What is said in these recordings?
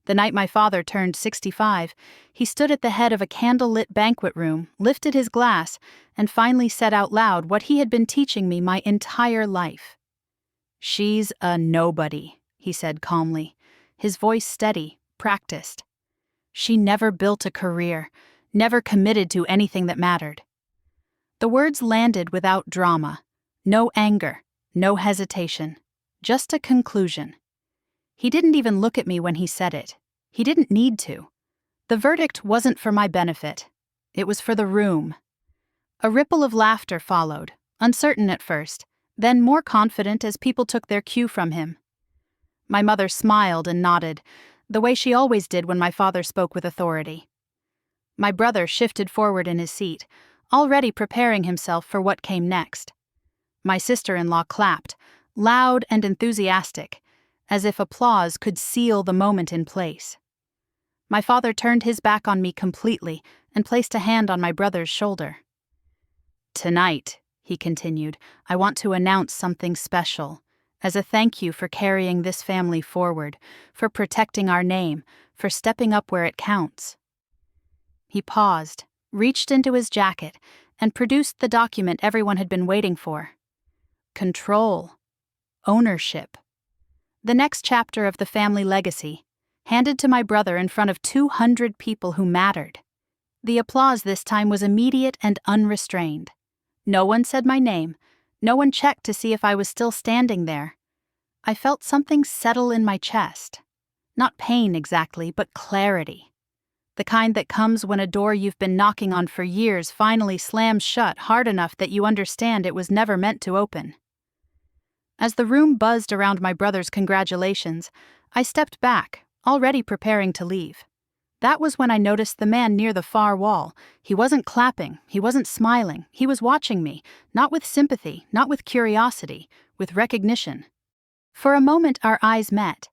The night my father turned 65, he stood at the head of a candle-lit banquet room, lifted his glass, and finally said out loud what he had been teaching me my entire life. "She's a nobody," he said calmly, his voice steady, practiced. "She never built a career, never committed to anything that mattered." The words landed without drama. No anger, no hesitation, just a conclusion. He didn't even look at me when he said it. He didn't need to. The verdict wasn't for my benefit. It was for the room. A ripple of laughter followed, uncertain at first, then more confident as people took their cue from him. My mother smiled and nodded, the way she always did when my father spoke with authority. My brother shifted forward in his seat, already preparing himself for what came next. My sister-in-law clapped, loud and enthusiastic, as if applause could seal the moment in place. My father turned his back on me completely and placed a hand on my brother's shoulder. "Tonight," he continued, "I want to announce something special, as a thank you for carrying this family forward, for protecting our name, for stepping up where it counts." He paused, reached into his jacket, and produced the document everyone had been waiting for. Control. Ownership. The next chapter of the family legacy, handed to my brother in front of 200 people who mattered. The applause this time was immediate and unrestrained. No one said my name. No one checked to see if I was still standing there. I felt something settle in my chest. Not pain exactly, but clarity. The kind that comes when a door you've been knocking on for years finally slams shut hard enough that you understand it was never meant to open. As the room buzzed around my brother's congratulations, I stepped back, already preparing to leave. That was when I noticed the man near the far wall. He wasn't clapping, he wasn't smiling, he was watching me, not with sympathy, not with curiosity, with recognition. For a moment our eyes met.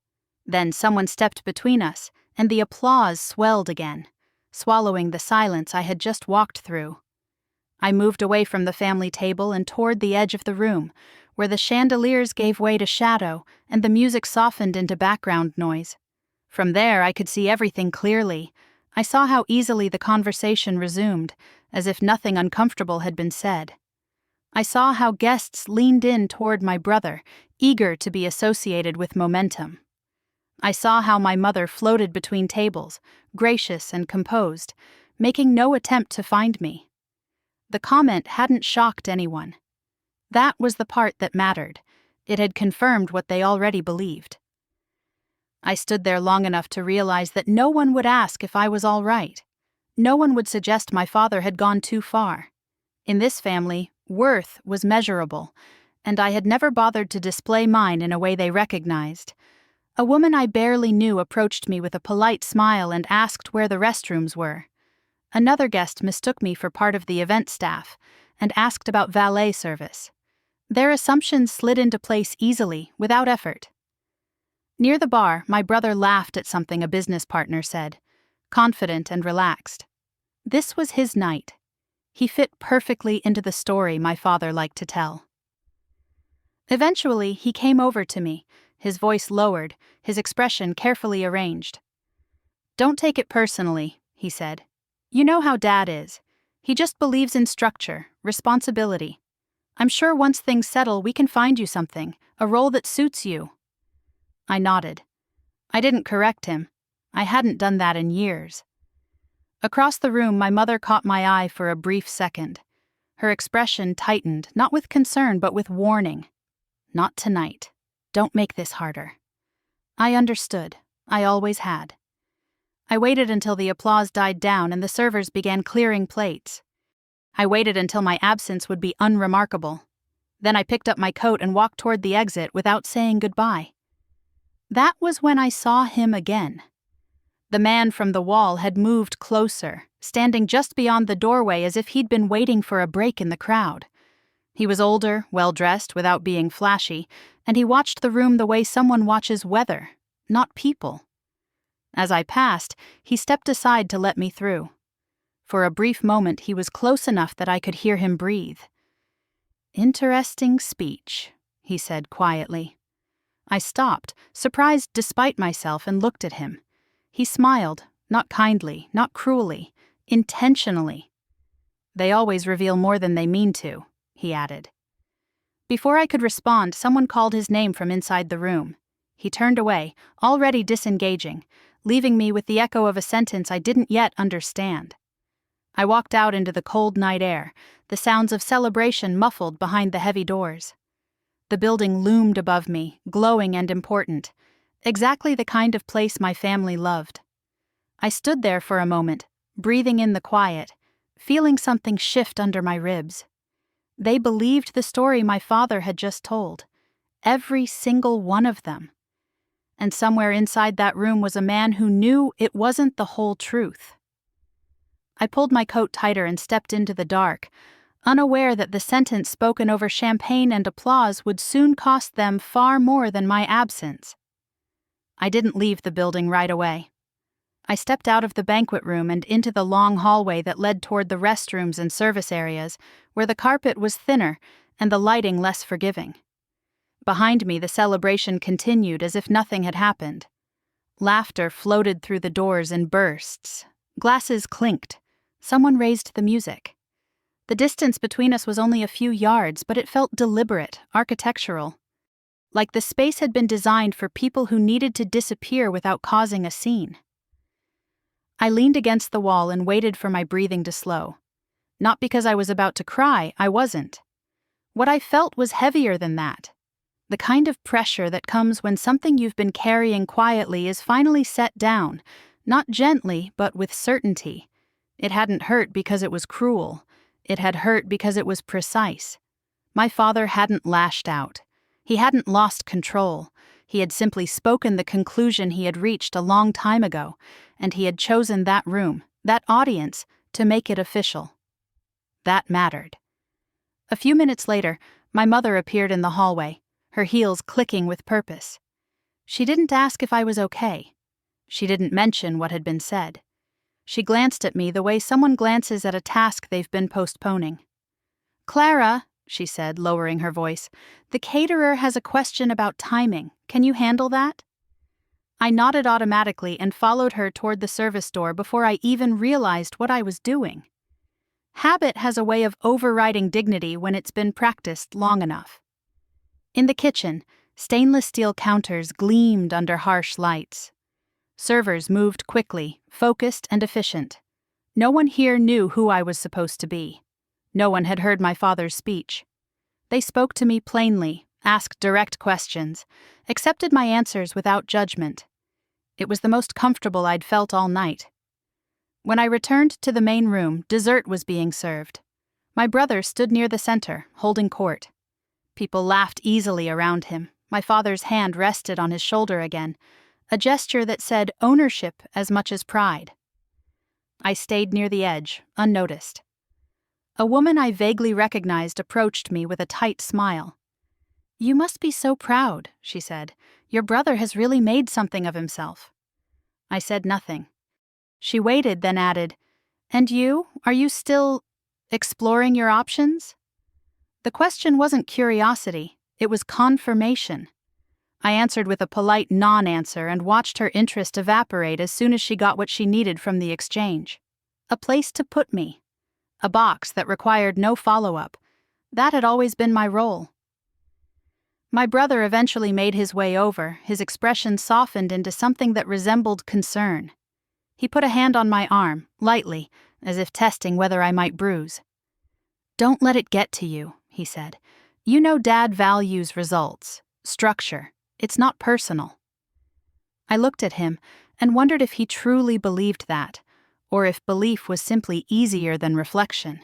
Then someone stepped between us, and the applause swelled again, swallowing the silence I had just walked through. I moved away from the family table and toward the edge of the room, where the chandeliers gave way to shadow and the music softened into background noise. From there I could see everything clearly. I saw how easily the conversation resumed, as if nothing uncomfortable had been said. I saw how guests leaned in toward my brother, eager to be associated with momentum. I saw how my mother floated between tables, gracious and composed, making no attempt to find me. The comment hadn't shocked anyone. That was the part that mattered. It had confirmed what they already believed. I stood there long enough to realize that no one would ask if I was all right. No one would suggest my father had gone too far. In this family, worth was measurable, and I had never bothered to display mine in a way they recognized. A woman I barely knew approached me with a polite smile and asked where the restrooms were. Another guest mistook me for part of the event staff and asked about valet service. Their assumptions slid into place easily, without effort. Near the bar, my brother laughed at something a business partner said, confident and relaxed. This was his night. He fit perfectly into the story my father liked to tell. Eventually, he came over to me, his voice lowered, his expression carefully arranged. "Don't take it personally," he said. "You know how Dad is. He just believes in structure, responsibility. I'm sure once things settle, we can find you something, a role that suits you." I nodded. I didn't correct him. I hadn't done that in years. Across the room, my mother caught my eye for a brief second. Her expression tightened, not with concern, but with warning. "Not tonight. Don't make this harder." I understood. I always had. I waited until the applause died down and the servers began clearing plates. I waited until my absence would be unremarkable. Then I picked up my coat and walked toward the exit without saying goodbye. That was when I saw him again. The man from the wall had moved closer, standing just beyond the doorway as if he'd been waiting for a break in the crowd. He was older, well-dressed without being flashy, and he watched the room the way someone watches weather, not people. As I passed, he stepped aside to let me through. For a brief moment, he was close enough that I could hear him breathe. "Interesting speech," he said quietly. I stopped, surprised despite myself, and looked at him. He smiled, not kindly, not cruelly, intentionally. "They always reveal more than they mean to," he added. Before I could respond, someone called his name from inside the room. He turned away, already disengaging, leaving me with the echo of a sentence I didn't yet understand. I walked out into the cold night air, the sounds of celebration muffled behind the heavy doors. The building loomed above me, glowing and important, exactly the kind of place my family loved. I stood there for a moment, breathing in the quiet, feeling something shift under my ribs. They believed the story my father had just told, every single one of them. And somewhere inside that room was a man who knew it wasn't the whole truth. I pulled my coat tighter and stepped into the dark, unaware that the sentence spoken over champagne and applause would soon cost them far more than my absence. I didn't leave the building right away. I stepped out of the banquet room and into the long hallway that led toward the restrooms and service areas, where the carpet was thinner and the lighting less forgiving. Behind me, the celebration continued as if nothing had happened. Laughter floated through the doors in bursts. Glasses clinked. Someone raised the music. The distance between us was only a few yards, but it felt deliberate, architectural. Like the space had been designed for people who needed to disappear without causing a scene. I leaned against the wall and waited for my breathing to slow. Not because I was about to cry, I wasn't. What I felt was heavier than that. The kind of pressure that comes when something you've been carrying quietly is finally set down, not gently, but with certainty. It hadn't hurt because it was cruel. It had hurt because it was precise. My father hadn't lashed out. He hadn't lost control. He had simply spoken the conclusion he had reached a long time ago, and he had chosen that room, that audience, to make it official. That mattered. A few minutes later, my mother appeared in the hallway, her heels clicking with purpose. She didn't ask if I was okay. She didn't mention what had been said. She glanced at me the way someone glances at a task they've been postponing. "Clara," she said, lowering her voice, "the caterer has a question about timing. Can you handle that?" I nodded automatically and followed her toward the service door before I even realized what I was doing. Habit has a way of overriding dignity when it's been practiced long enough. In the kitchen, stainless steel counters gleamed under harsh lights. Servers moved quickly, focused and efficient. No one here knew who I was supposed to be. No one had heard my father's speech. They spoke to me plainly, asked direct questions, accepted my answers without judgment. It was the most comfortable I'd felt all night. When I returned to the main room, dessert was being served. My brother stood near the center, holding court. People laughed easily around him. My father's hand rested on his shoulder again, a gesture that said ownership as much as pride. I stayed near the edge, unnoticed. A woman I vaguely recognized approached me with a tight smile. "You must be so proud," she said. "Your brother has really made something of himself." I said nothing. She waited, then added, "And you? Are you still exploring your options?" The question wasn't curiosity, it was confirmation. I answered with a polite non-answer and watched her interest evaporate as soon as she got what she needed from the exchange. A place to put me. A box that required no follow-up. That had always been my role. My brother eventually made his way over, his expression softened into something that resembled concern. He put a hand on my arm, lightly, as if testing whether I might bruise. "Don't let it get to you," he said. "You know Dad values results, structure. It's not personal." I looked at him and wondered if he truly believed that, or if belief was simply easier than reflection.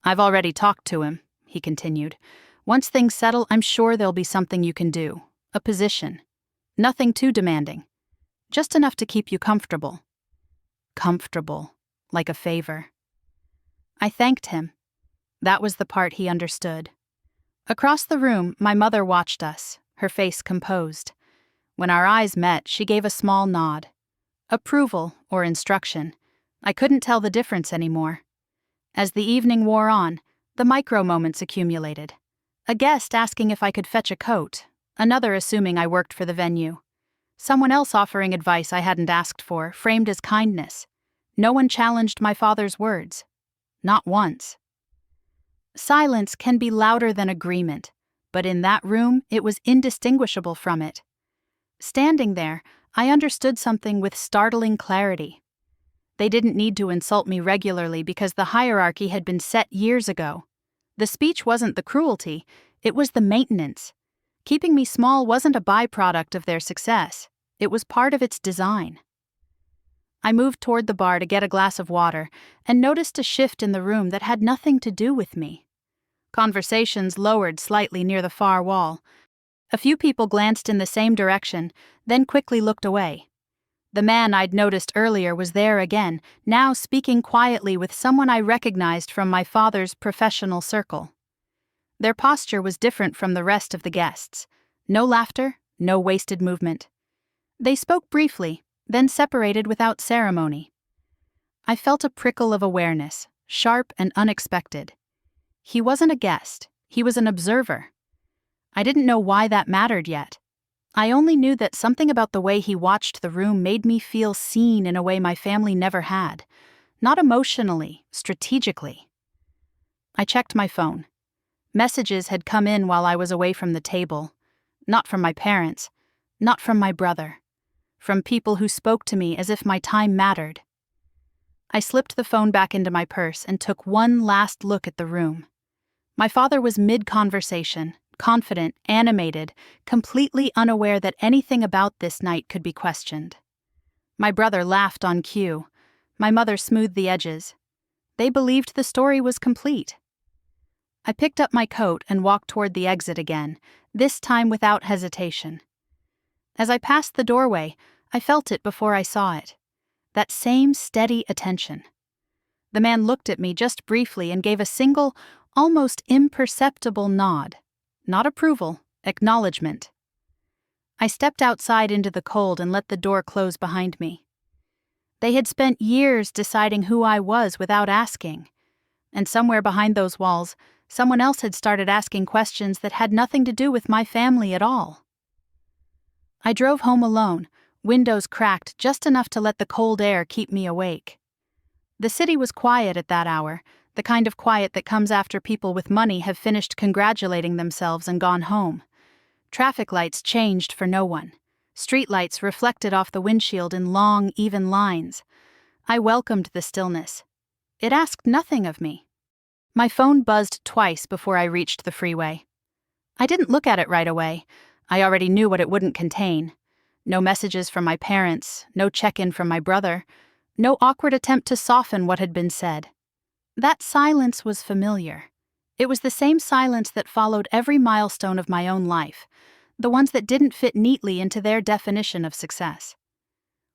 "I've already talked to him," he continued. "Once things settle, I'm sure there'll be something you can do. A position. Nothing too demanding. Just enough to keep you comfortable." Comfortable, like a favor. I thanked him. That was the part he understood. Across the room, my mother watched us, her face composed. When our eyes met, she gave a small nod. Approval or instruction. I couldn't tell the difference anymore. As the evening wore on, the micro-moments accumulated. A guest asking if I could fetch a coat, another assuming I worked for the venue. Someone else offering advice I hadn't asked for, framed as kindness. No one challenged my father's words. Not once. Silence can be louder than agreement, but in that room, it was indistinguishable from it. Standing there, I understood something with startling clarity. They didn't need to insult me regularly because the hierarchy had been set years ago. The speech wasn't the cruelty, it was the maintenance. Keeping me small wasn't a byproduct of their success, it was part of its design. I moved toward the bar to get a glass of water and noticed a shift in the room that had nothing to do with me. Conversations lowered slightly near the far wall. A few people glanced in the same direction, then quickly looked away. The man I'd noticed earlier was there again, now speaking quietly with someone I recognized from my father's professional circle. Their posture was different from the rest of the guests. No laughter, no wasted movement. They spoke briefly, then separated without ceremony. I felt a prickle of awareness, sharp and unexpected. He wasn't a guest, he was an observer. I didn't know why that mattered yet. I only knew that something about the way he watched the room made me feel seen in a way my family never had. Not emotionally, strategically. I checked my phone. Messages had come in while I was away from the table. Not from my parents, not from my brother. From people who spoke to me as if my time mattered. I slipped the phone back into my purse and took one last look at the room. My father was mid-conversation, confident, animated, completely unaware that anything about this night could be questioned. My brother laughed on cue. My mother smoothed the edges. They believed the story was complete. I picked up my coat and walked toward the exit again, this time without hesitation. As I passed the doorway, I felt it before I saw it. That same steady attention. The man looked at me just briefly and gave a single, almost imperceptible nod. Not approval, acknowledgement. I stepped outside into the cold and let the door close behind me. They had spent years deciding who I was without asking. And somewhere behind those walls, someone else had started asking questions that had nothing to do with my family at all. I drove home alone, windows cracked just enough to let the cold air keep me awake. The city was quiet at that hour, the kind of quiet that comes after people with money have finished congratulating themselves and gone home. Traffic lights changed for no one. Street lights reflected off the windshield in long, even lines. I welcomed the stillness. It asked nothing of me. My phone buzzed twice before I reached the freeway. I didn't look at it right away. I already knew what it wouldn't contain. No messages from my parents, no check-in from my brother, no awkward attempt to soften what had been said. That silence was familiar. It was the same silence that followed every milestone of my own life, the ones that didn't fit neatly into their definition of success.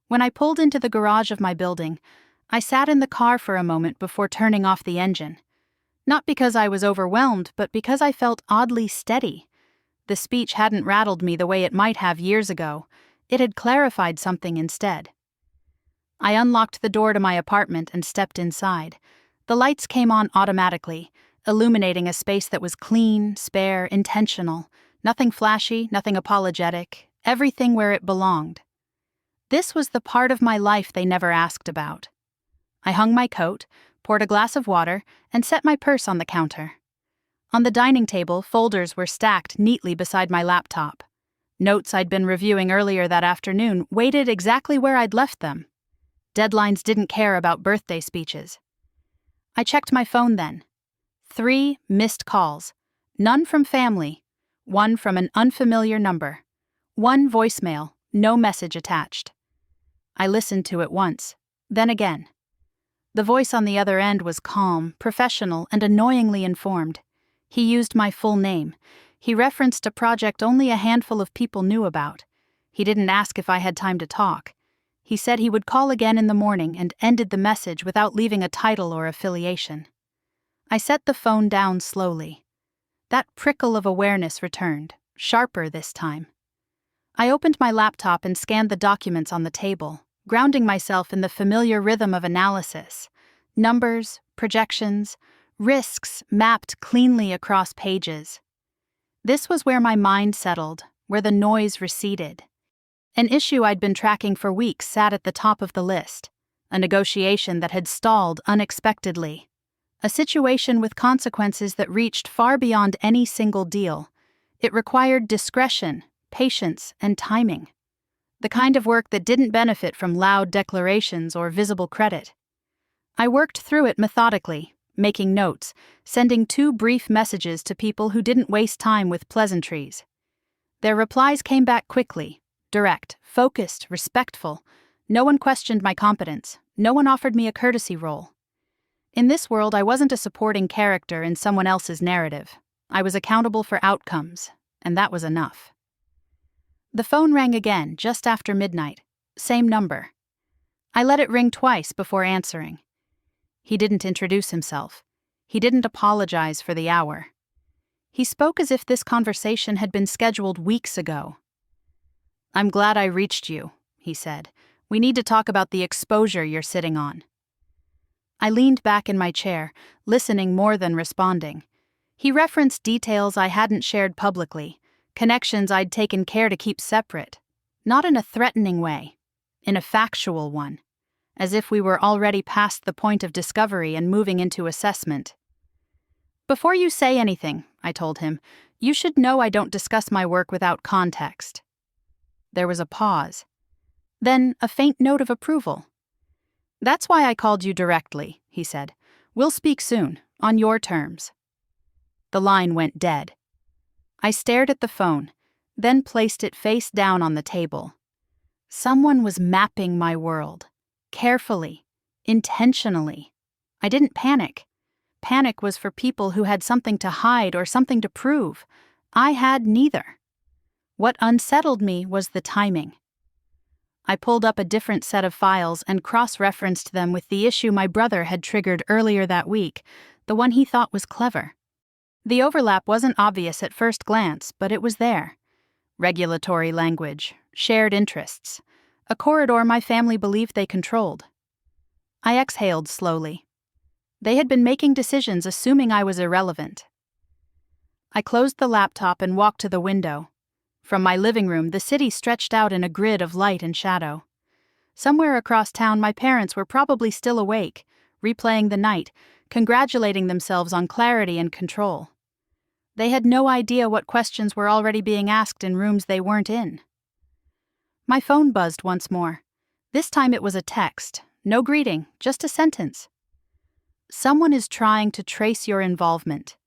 When I pulled into the garage of my building, I sat in the car for a moment before turning off the engine. Not because I was overwhelmed, but because I felt oddly steady. The speech hadn't rattled me the way it might have years ago. It had clarified something instead. I unlocked the door to my apartment and stepped inside. The lights came on automatically, illuminating a space that was clean, spare, intentional. Nothing flashy, nothing apologetic, everything where it belonged. This was the part of my life they never asked about. I hung my coat, poured a glass of water, and set my purse on the counter. On the dining table, folders were stacked neatly beside my laptop. Notes I'd been reviewing earlier that afternoon waited exactly where I'd left them. Deadlines didn't care about birthday speeches. I checked my phone then. 3 missed calls. None from family. 1 from an unfamiliar number. 1 voicemail, no message attached. I listened to it once, then again. The voice on the other end was calm, professional, and annoyingly informed. He used my full name. He referenced a project only a handful of people knew about. He didn't ask if I had time to talk. He said he would call again in the morning and ended the message without leaving a title or affiliation. I set the phone down slowly. That prickle of awareness returned, sharper this time. I opened my laptop and scanned the documents on the table, grounding myself in the familiar rhythm of analysis. Numbers, projections, risks mapped cleanly across pages. This was where my mind settled, where the noise receded. An issue I'd been tracking for weeks sat at the top of the list, a negotiation that had stalled unexpectedly, a situation with consequences that reached far beyond any single deal. It required discretion, patience, and timing. The kind of work that didn't benefit from loud declarations or visible credit. I worked through it methodically, making notes, sending 2 brief messages to people who didn't waste time with pleasantries. Their replies came back quickly, direct, focused, respectful. No one questioned my competence. No one offered me a courtesy role. In this world, I wasn't a supporting character in someone else's narrative. I was accountable for outcomes, and that was enough. The phone rang again just after midnight. Same number. I let it ring twice before answering. He didn't introduce himself. He didn't apologize for the hour. He spoke as if this conversation had been scheduled weeks ago. "I'm glad I reached you," he said. "We need to talk about the exposure you're sitting on." I leaned back in my chair, listening more than responding. He referenced details I hadn't shared publicly, connections I'd taken care to keep separate, not in a threatening way, in a factual one, as if we were already past the point of discovery and moving into assessment. "Before you say anything," I told him, "you should know I don't discuss my work without context." There was a pause. Then a faint note of approval. "That's why I called you directly," he said. "We'll speak soon, on your terms." The line went dead. I stared at the phone, then placed it face down on the table. Someone was mapping my world. Carefully. Intentionally. I didn't panic. Panic was for people who had something to hide or something to prove. I had neither. What unsettled me was the timing. I pulled up a different set of files and cross-referenced them with the issue my brother had triggered earlier that week, the one he thought was clever. The overlap wasn't obvious at first glance, but it was there. Regulatory language, shared interests, a corridor my family believed they controlled. I exhaled slowly. They had been making decisions assuming I was irrelevant. I closed the laptop and walked to the window. From my living room, the city stretched out in a grid of light and shadow. Somewhere across town, my parents were probably still awake, replaying the night, congratulating themselves on clarity and control. They had no idea what questions were already being asked in rooms they weren't in. My phone buzzed once more. This time it was a text. No greeting, just a sentence. "Someone is trying to trace your involvement.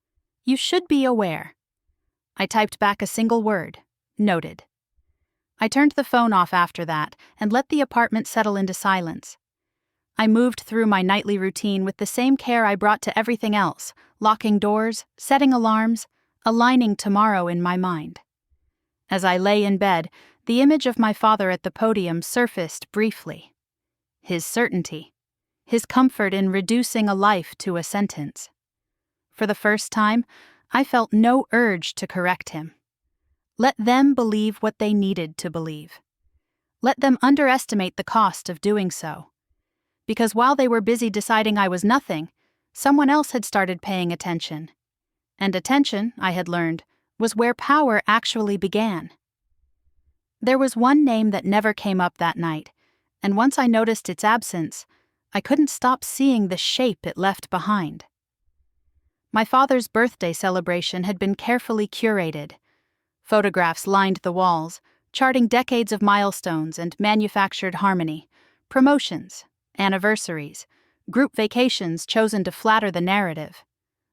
You should be aware." I typed back a single word. Noted. I turned the phone off after that and let the apartment settle into silence. I moved through my nightly routine with the same care I brought to everything else, locking doors, setting alarms, aligning tomorrow in my mind. As I lay in bed, the image of my father at the podium surfaced briefly. His certainty. His comfort in reducing a life to a sentence. For the first time, I felt no urge to correct him. Let them believe what they needed to believe. Let them underestimate the cost of doing so. Because while they were busy deciding I was nothing, someone else had started paying attention. And attention, I had learned, was where power actually began. There was one name that never came up that night, and once I noticed its absence, I couldn't stop seeing the shape it left behind. My father's birthday celebration had been carefully curated. Photographs lined the walls, charting decades of milestones and manufactured harmony, promotions, anniversaries, group vacations chosen to flatter the narrative.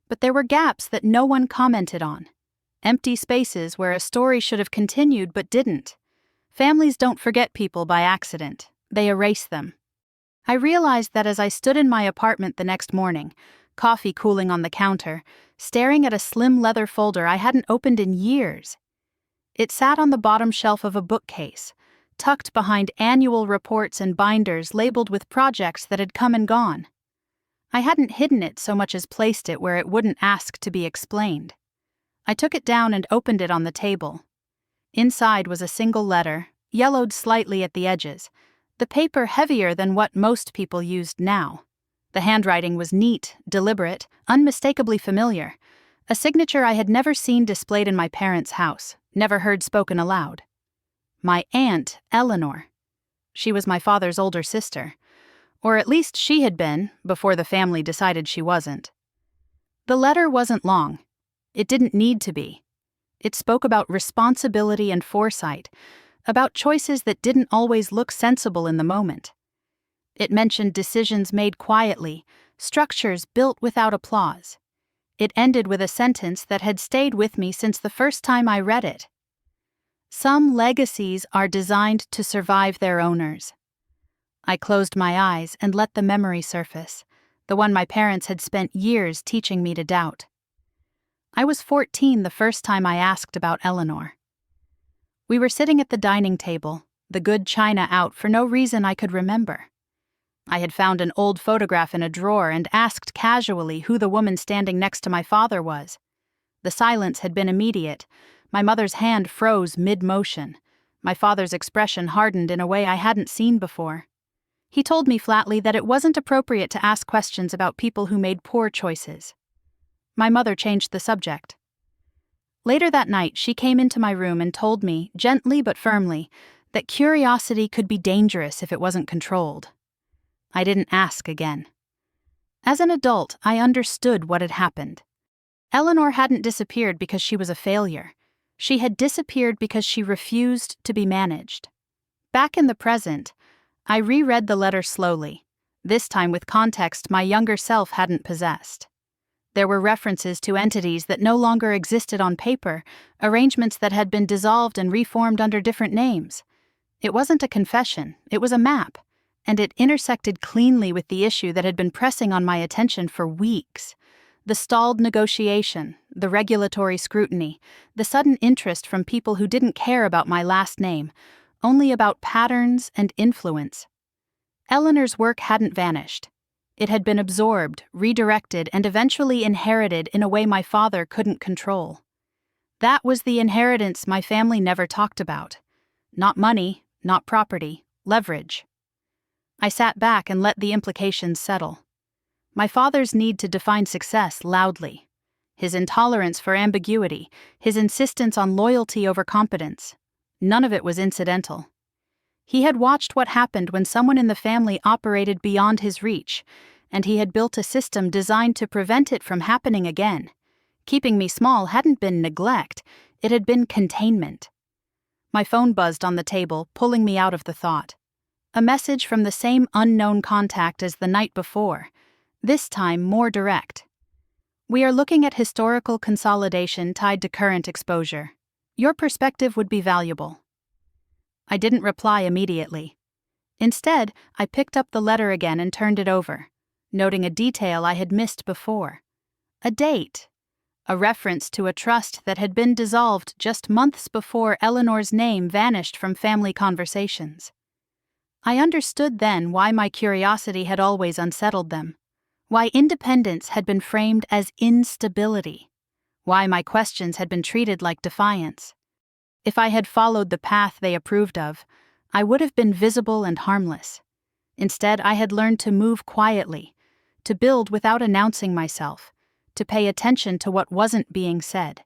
But there were gaps that no one commented on. Empty spaces where a story should have continued but didn't. Families don't forget people by accident. They erase them. I realized that as I stood in my apartment the next morning, coffee cooling on the counter, staring at a slim leather folder I hadn't opened in years. It sat on the bottom shelf of a bookcase, tucked behind annual reports and binders labeled with projects that had come and gone. I hadn't hidden it so much as placed it where it wouldn't ask to be explained. I took it down and opened it on the table. Inside was a single letter, yellowed slightly at the edges, the paper heavier than what most people used now. The handwriting was neat, deliberate, unmistakably familiar, a signature I had never seen displayed in my parents' house, never heard spoken aloud. My aunt, Eleanor. She was my father's older sister. Or at least she had been, before the family decided she wasn't. The letter wasn't long. It didn't need to be. It spoke about responsibility and foresight, about choices that didn't always look sensible in the moment. It mentioned decisions made quietly, structures built without applause. It ended with a sentence that had stayed with me since the first time I read it. Some legacies are designed to survive their owners. I closed my eyes and let the memory surface, the one my parents had spent years teaching me to doubt. I was 14 the first time I asked about Eleanor. We were sitting at the dining table, the good china out for no reason I could remember. I had found an old photograph in a drawer and asked casually who the woman standing next to my father was. The silence had been immediate. My mother's hand froze mid-motion. My father's expression hardened in a way I hadn't seen before. He told me flatly that it wasn't appropriate to ask questions about people who made poor choices. My mother changed the subject. Later that night, she came into my room and told me, gently but firmly, that curiosity could be dangerous if it wasn't controlled. I didn't ask again. As an adult, I understood what had happened. Eleanor hadn't disappeared because she was a failure. She had disappeared because she refused to be managed. Back in the present, I reread the letter slowly, this time with context my younger self hadn't possessed. There were references to entities that no longer existed on paper, arrangements that had been dissolved and reformed under different names. It wasn't a confession, it was a map, and it intersected cleanly with the issue that had been pressing on my attention for weeks. The stalled negotiation, the regulatory scrutiny, the sudden interest from people who didn't care about my last name, only about patterns and influence. Eleanor's work hadn't vanished. It had been absorbed, redirected, and eventually inherited in a way my father couldn't control. That was the inheritance my family never talked about. Not money, not property, leverage. I sat back and let the implications settle. My father's need to define success loudly. His intolerance for ambiguity, his insistence on loyalty over competence. None of it was incidental. He had watched what happened when someone in the family operated beyond his reach, and he had built a system designed to prevent it from happening again. Keeping me small hadn't been neglect, it had been containment. My phone buzzed on the table, pulling me out of the thought. A message from the same unknown contact as the night before, this time more direct. We are looking at historical consolidation tied to current exposure. Your perspective would be valuable. I didn't reply immediately. Instead, I picked up the letter again and turned it over, noting a detail I had missed before. A date. A reference to a trust that had been dissolved just months before Eleanor's name vanished from family conversations. I understood then why my curiosity had always unsettled them, why independence had been framed as instability, why my questions had been treated like defiance. If I had followed the path they approved of, I would have been visible and harmless. Instead, I had learned to move quietly, to build without announcing myself, to pay attention to what wasn't being said.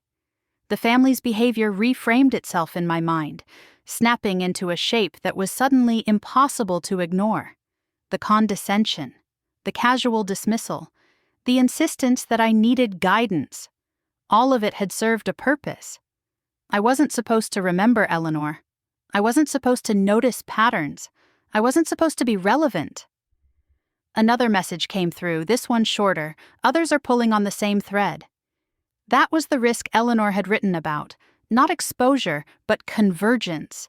The family's behavior reframed itself in my mind, snapping into a shape that was suddenly impossible to ignore. The condescension, the casual dismissal, the insistence that I needed guidance. All of it had served a purpose. I wasn't supposed to remember Eleanor. I wasn't supposed to notice patterns. I wasn't supposed to be relevant. Another message came through, this one shorter. Others are pulling on the same thread. That was the risk Eleanor had written about. Not exposure, but convergence.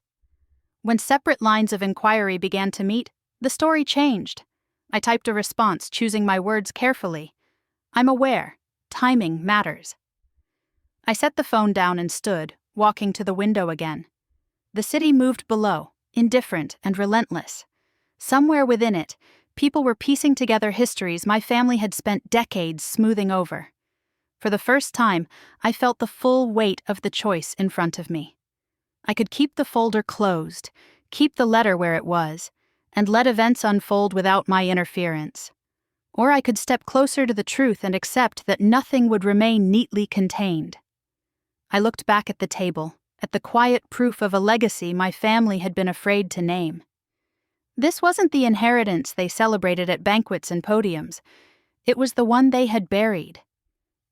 When separate lines of inquiry began to meet, the story changed. I typed a response, choosing my words carefully. I'm aware. Timing matters. I set the phone down and stood, walking to the window again. The city moved below, indifferent and relentless. Somewhere within it, people were piecing together histories my family had spent decades smoothing over. For the first time, I felt the full weight of the choice in front of me. I could keep the folder closed, keep the letter where it was, and let events unfold without my interference. Or I could step closer to the truth and accept that nothing would remain neatly contained. I looked back at the table, at the quiet proof of a legacy my family had been afraid to name. This wasn't the inheritance they celebrated at banquets and podiums. It was the one they had buried.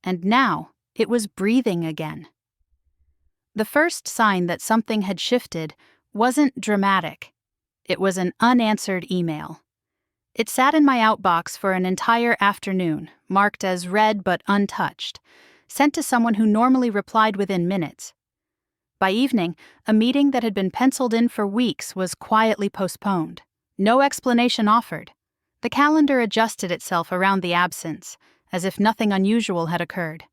And now, it was breathing again. The first sign that something had shifted wasn't dramatic. It was an unanswered email. It sat in my outbox for an entire afternoon, marked as read but untouched, sent to someone who normally replied within minutes. By evening, a meeting that had been penciled in for weeks was quietly postponed. No explanation offered. The calendar adjusted itself around the absence, as if nothing unusual had occurred.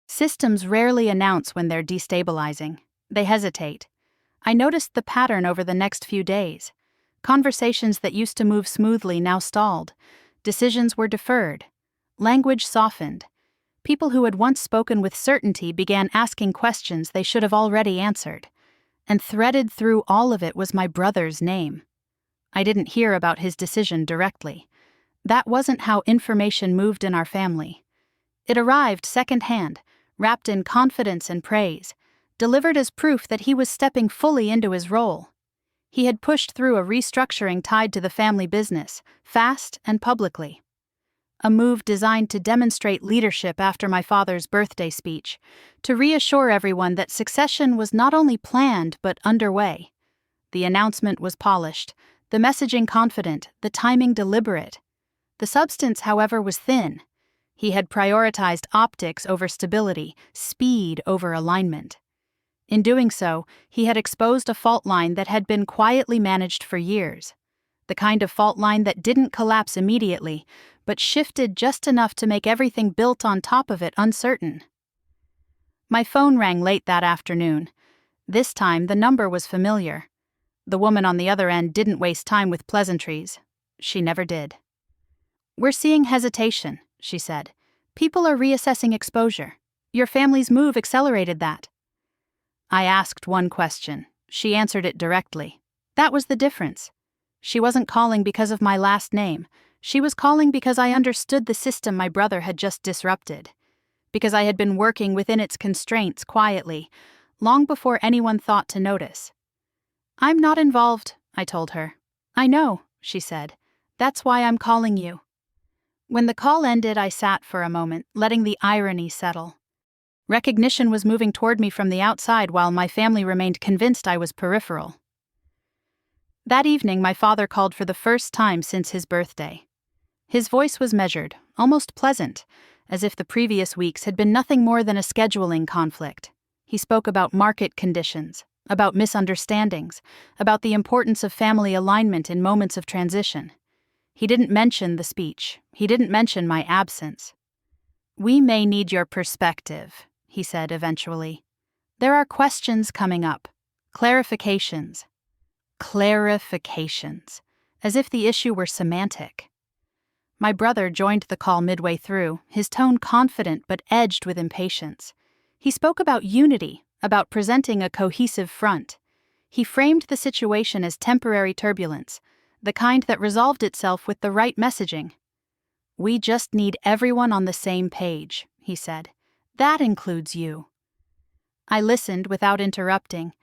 Systems rarely announce when they're destabilizing. They hesitate. I noticed the pattern over the next few days. Conversations that used to move smoothly now stalled. Decisions were deferred. Language softened. People who had once spoken with certainty began asking questions they should have already answered. And threaded through all of it was my brother's name. I didn't hear about his decision directly. That wasn't how information moved in our family. It arrived secondhand, wrapped in confidence and praise, delivered as proof that he was stepping fully into his role. He had pushed through a restructuring tied to the family business, fast and publicly. A move designed to demonstrate leadership after my father's birthday speech, to reassure everyone that succession was not only planned but underway. The announcement was polished, the messaging confident, the timing deliberate. The substance, however, was thin. He had prioritized optics over stability, speed over alignment. In doing so, he had exposed a fault line that had been quietly managed for years. The kind of fault line that didn't collapse immediately, but shifted just enough to make everything built on top of it uncertain. My phone rang late that afternoon. This time, the number was familiar. The woman on the other end didn't waste time with pleasantries. She never did. "We're seeing hesitation," she said. "People are reassessing exposure. Your family's move accelerated that." I asked one question. She answered it directly. That was the difference. She wasn't calling because of my last name. She was calling because I understood the system my brother had just disrupted. Because I had been working within its constraints quietly, long before anyone thought to notice. "I'm not involved," I told her. "I know," she said. "That's why I'm calling you." When the call ended, I sat for a moment, letting the irony settle. Recognition was moving toward me from the outside while my family remained convinced I was peripheral. That evening, my father called for the first time since his birthday. His voice was measured, almost pleasant, as if the previous weeks had been nothing more than a scheduling conflict. He spoke about market conditions, about misunderstandings, about the importance of family alignment in moments of transition. He didn't mention the speech. He didn't mention my absence. "We may need your perspective," he said eventually. "There are questions coming up. Clarifications." Clarifications. As if the issue were semantic. My brother joined the call midway through, his tone confident but edged with impatience. He spoke about unity, about presenting a cohesive front. He framed the situation as temporary turbulence, the kind that resolved itself with the right messaging. "We just need everyone on the same page," he said. "That includes you." I listened without interrupting,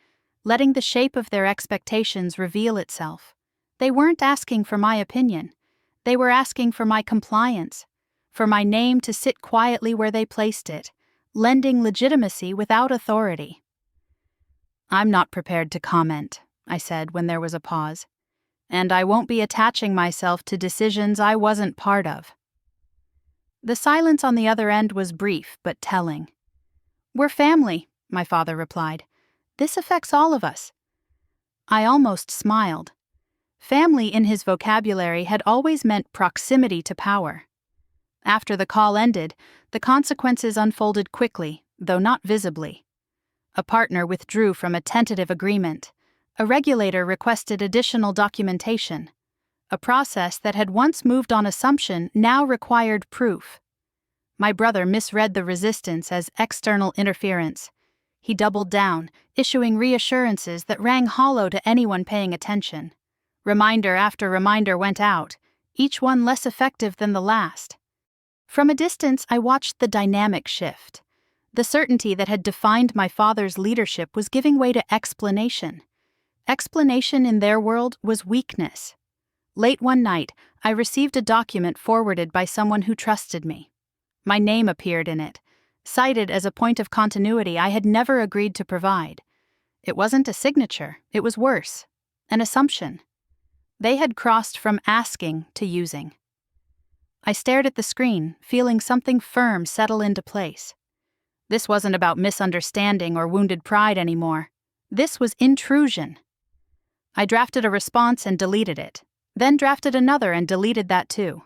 letting the shape of their expectations reveal itself. They weren't asking for my opinion. They were asking for my compliance, for my name to sit quietly where they placed it, lending legitimacy without authority. "I'm not prepared to comment," I said when there was a pause. "And I won't be attaching myself to decisions I wasn't part of." The silence on the other end was brief but telling. "We're family," my father replied. "This affects all of us." I almost smiled. Family in his vocabulary had always meant proximity to power. After the call ended, the consequences unfolded quickly, though not visibly. A partner withdrew from a tentative agreement. A regulator requested additional documentation. A process that had once moved on assumption now required proof. My brother misread the resistance as external interference. He doubled down, issuing reassurances that rang hollow to anyone paying attention. Reminder after reminder went out, each one less effective than the last. From a distance, I watched the dynamic shift. The certainty that had defined my father's leadership was giving way to explanation. Explanation in their world was weakness. Late one night, I received a document forwarded by someone who trusted me. My name appeared in it, cited as a point of continuity I had never agreed to provide. It wasn't a signature, it was worse, an assumption. They had crossed from asking to using. I stared at the screen, feeling something firm settle into place. This wasn't about misunderstanding or wounded pride anymore. This was intrusion. I drafted a response and deleted it, then drafted another and deleted that too.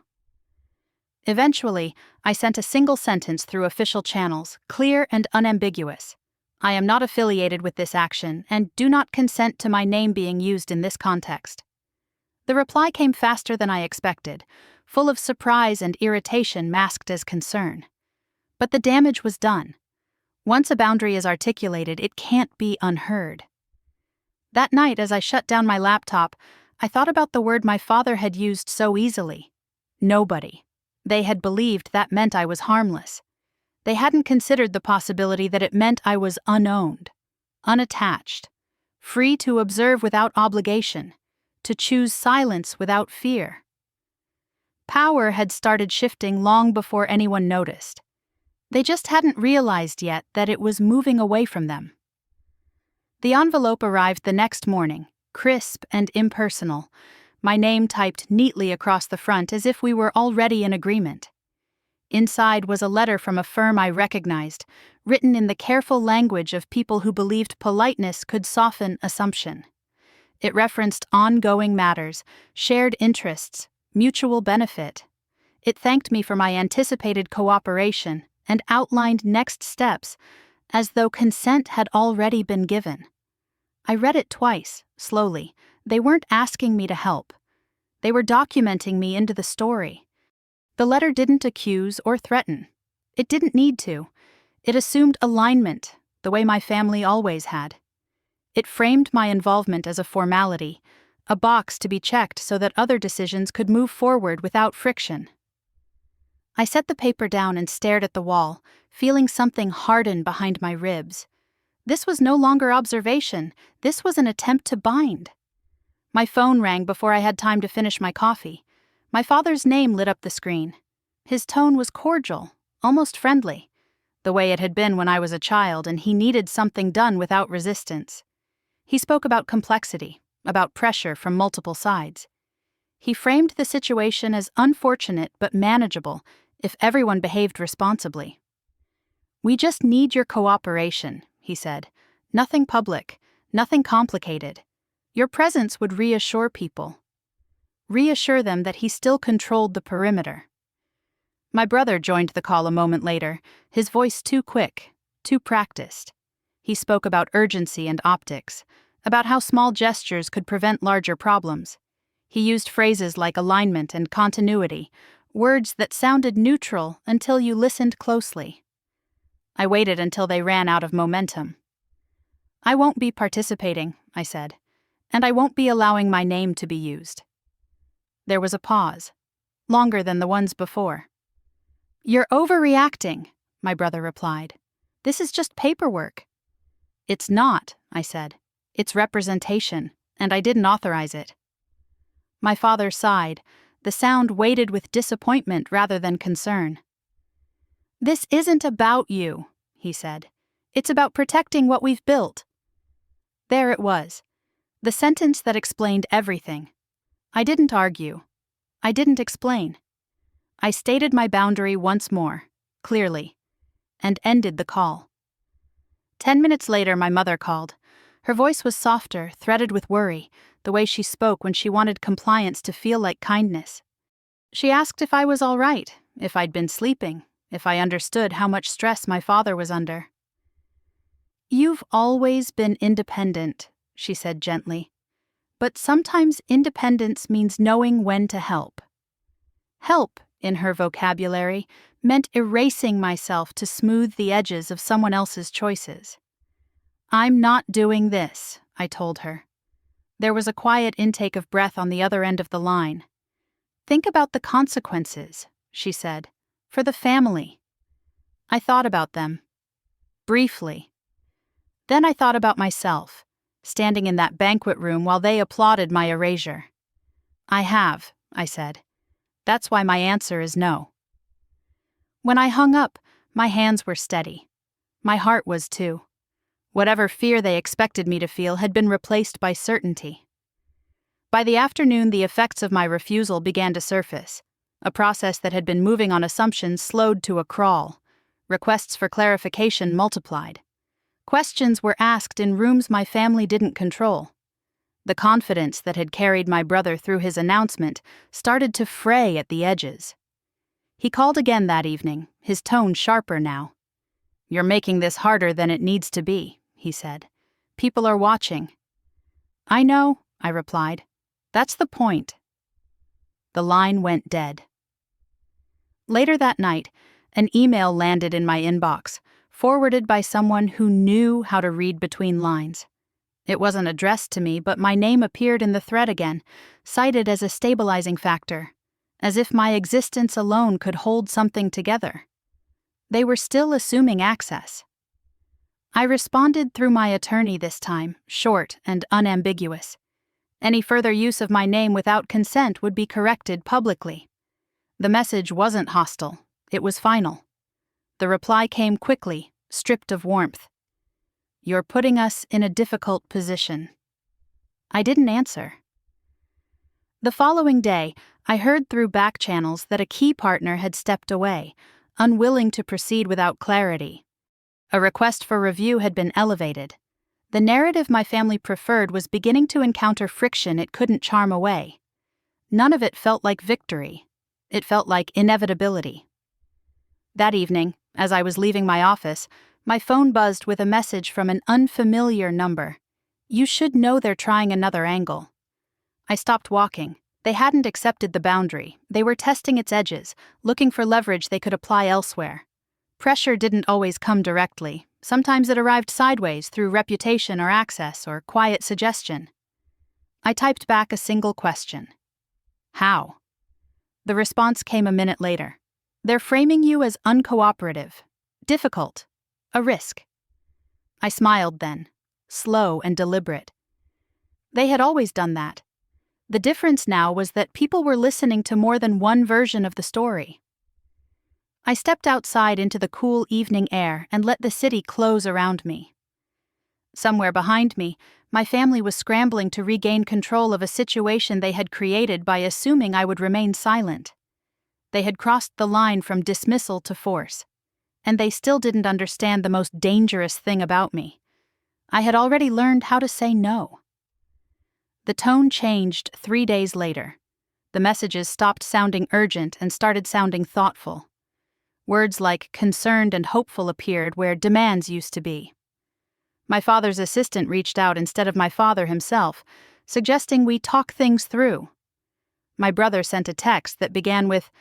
Eventually, I sent a single sentence through official channels, clear and unambiguous. I am not affiliated with this action and do not consent to my name being used in this context. The reply came faster than I expected, full of surprise and irritation masked as concern. But the damage was done. Once a boundary is articulated, it can't be unheard. That night, as I shut down my laptop, I thought about the word my father had used so easily. Nobody. They had believed that meant I was harmless. They hadn't considered the possibility that it meant I was unowned, unattached, free to observe without obligation, to choose silence without fear. Power had started shifting long before anyone noticed. They just hadn't realized yet that it was moving away from them. The envelope arrived the next morning, crisp and impersonal, my name typed neatly across the front as if we were already in agreement. Inside was a letter from a firm I recognized, written in the careful language of people who believed politeness could soften assumption. It referenced ongoing matters, shared interests, mutual benefit. It thanked me for my anticipated cooperation and outlined next steps, as though consent had already been given. I read it twice, slowly. They weren't asking me to help. They were documenting me into the story. The letter didn't accuse or threaten. It didn't need to. It assumed alignment, the way my family always had. It framed my involvement as a formality, a box to be checked so that other decisions could move forward without friction. I set the paper down and stared at the wall, feeling something harden behind my ribs. This was no longer observation. This was an attempt to bind. My phone rang before I had time to finish my coffee. My father's name lit up the screen. His tone was cordial, almost friendly, the way it had been when I was a child and he needed something done without resistance. He spoke about complexity, about pressure from multiple sides. He framed the situation as unfortunate but manageable if everyone behaved responsibly. "We just need your cooperation," he said. "Nothing public, nothing complicated. Your presence would reassure people. Reassure them that he still controlled the perimeter." My brother joined the call a moment later, his voice too quick, too practiced. He spoke about urgency and optics, about how small gestures could prevent larger problems. He used phrases like alignment and continuity, words that sounded neutral until you listened closely. I waited until they ran out of momentum. "I won't be participating," I said, "and I won't be allowing my name to be used." There was a pause, longer than the ones before. "You're overreacting," my brother replied. "This is just paperwork." "It's not," I said. "It's representation, and I didn't authorize it." My father sighed. The sound weighted with disappointment rather than concern. "This isn't about you," he said. "It's about protecting what we've built." There it was, the sentence that explained everything. I didn't argue. I didn't explain. I stated my boundary once more, clearly, and ended the call. 10 minutes later, my mother called. Her voice was softer, threaded with worry, the way she spoke when she wanted compliance to feel like kindness. She asked if I was all right, if I'd been sleeping, if I understood how much stress my father was under. "You've always been independent," she said gently. "But sometimes independence means knowing when to help." Help, in her vocabulary, meant erasing myself to smooth the edges of someone else's choices. "I'm not doing this," I told her. There was a quiet intake of breath on the other end of the line. "Think about the consequences," she said, "for the family." I thought about them. briefly. Then I thought about myself, standing in that banquet room while they applauded my erasure. I have, I said. That's why my answer is no. When I hung up, my hands were steady. My heart was too. Whatever fear they expected me to feel had been replaced by certainty. By the afternoon, the effects of my refusal began to surface. A process that had been moving on assumptions slowed to a crawl. Requests for clarification multiplied. Questions were asked in rooms my family didn't control. The confidence that had carried my brother through his announcement started to fray at the edges. He called again that evening, his tone sharper now. "You're making this harder than it needs to be," he said. "People are watching." "I know," I replied. "That's the point." The line went dead. Later that night, an email landed in my inbox, forwarded by someone who knew how to read between lines. It wasn't addressed to me, but my name appeared in the thread again, cited as a stabilizing factor, as if my existence alone could hold something together. They were still assuming access. I responded through my attorney this time, short and unambiguous. Any further use of my name without consent would be corrected publicly. The message wasn't hostile, it was final. The reply came quickly, stripped of warmth. "You're putting us in a difficult position." I didn't answer. The following day, I heard through back channels that a key partner had stepped away, unwilling to proceed without clarity. A request for review had been elevated. The narrative my family preferred was beginning to encounter friction it couldn't charm away. None of it felt like victory. It felt like inevitability. That evening, as I was leaving my office, my phone buzzed with a message from an unfamiliar number. "You should know they're trying another angle." I stopped walking. They hadn't accepted the boundary. They were testing its edges, looking for leverage they could apply elsewhere. Pressure didn't always come directly. Sometimes it arrived sideways through reputation or access or quiet suggestion. I typed back a single question. "How?" The response came a minute later. "They're framing you as uncooperative, difficult, a risk." I smiled then, slow and deliberate. They had always done that. The difference now was that people were listening to more than one version of the story. I stepped outside into the cool evening air and let the city close around me. Somewhere behind me, my family was scrambling to regain control of a situation they had created by assuming I would remain silent. They had crossed the line from dismissal to force, and they still didn't understand the most dangerous thing about me. I had already learned how to say no. The tone changed 3 days later. The messages stopped sounding urgent and started sounding thoughtful. Words like concerned and hopeful appeared where demands used to be. My father's assistant reached out instead of my father himself, suggesting we talk things through. My brother sent a text that began with,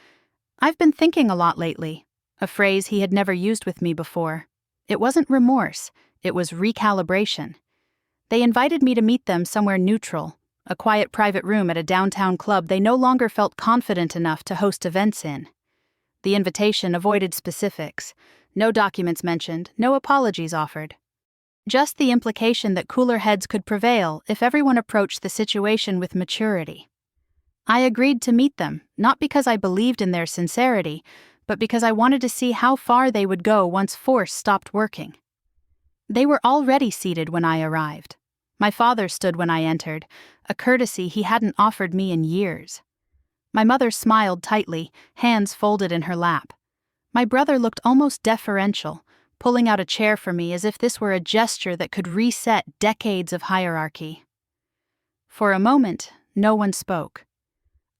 "I've been thinking a lot lately," a phrase he had never used with me before. It wasn't remorse, it was recalibration. They invited me to meet them somewhere neutral, a quiet private room at a downtown club they no longer felt confident enough to host events in. The invitation avoided specifics. No documents mentioned, no apologies offered. Just the implication that cooler heads could prevail if everyone approached the situation with maturity. I agreed to meet them, not because I believed in their sincerity, but because I wanted to see how far they would go once force stopped working. They were already seated when I arrived. My father stood when I entered, a courtesy he hadn't offered me in years. My mother smiled tightly, hands folded in her lap. My brother looked almost deferential, pulling out a chair for me as if this were a gesture that could reset decades of hierarchy. For a moment, no one spoke.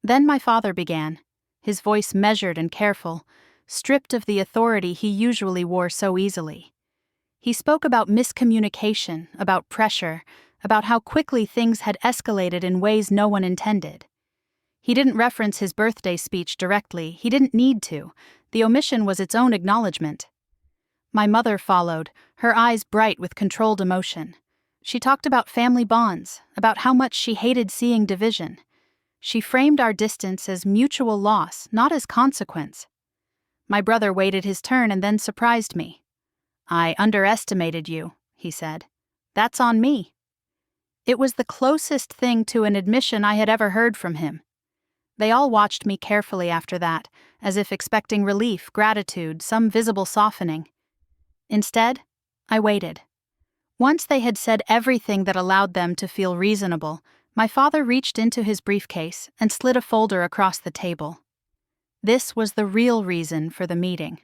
Then my father began, his voice measured and careful, stripped of the authority he usually wore so easily. He spoke about miscommunication, about pressure, about how quickly things had escalated in ways no one intended. He didn't reference his birthday speech directly, he didn't need to. The omission was its own acknowledgement. My mother followed, her eyes bright with controlled emotion. She talked about family bonds, about how much she hated seeing division. She framed our distance as mutual loss, not as consequence. My brother waited his turn and then surprised me. "I underestimated you," he said. "That's on me." It was the closest thing to an admission I had ever heard from him. They all watched me carefully after that, as if expecting relief, gratitude, some visible softening. Instead, I waited. Once they had said everything that allowed them to feel reasonable, my father reached into his briefcase and slid a folder across the table. This was the real reason for the meeting.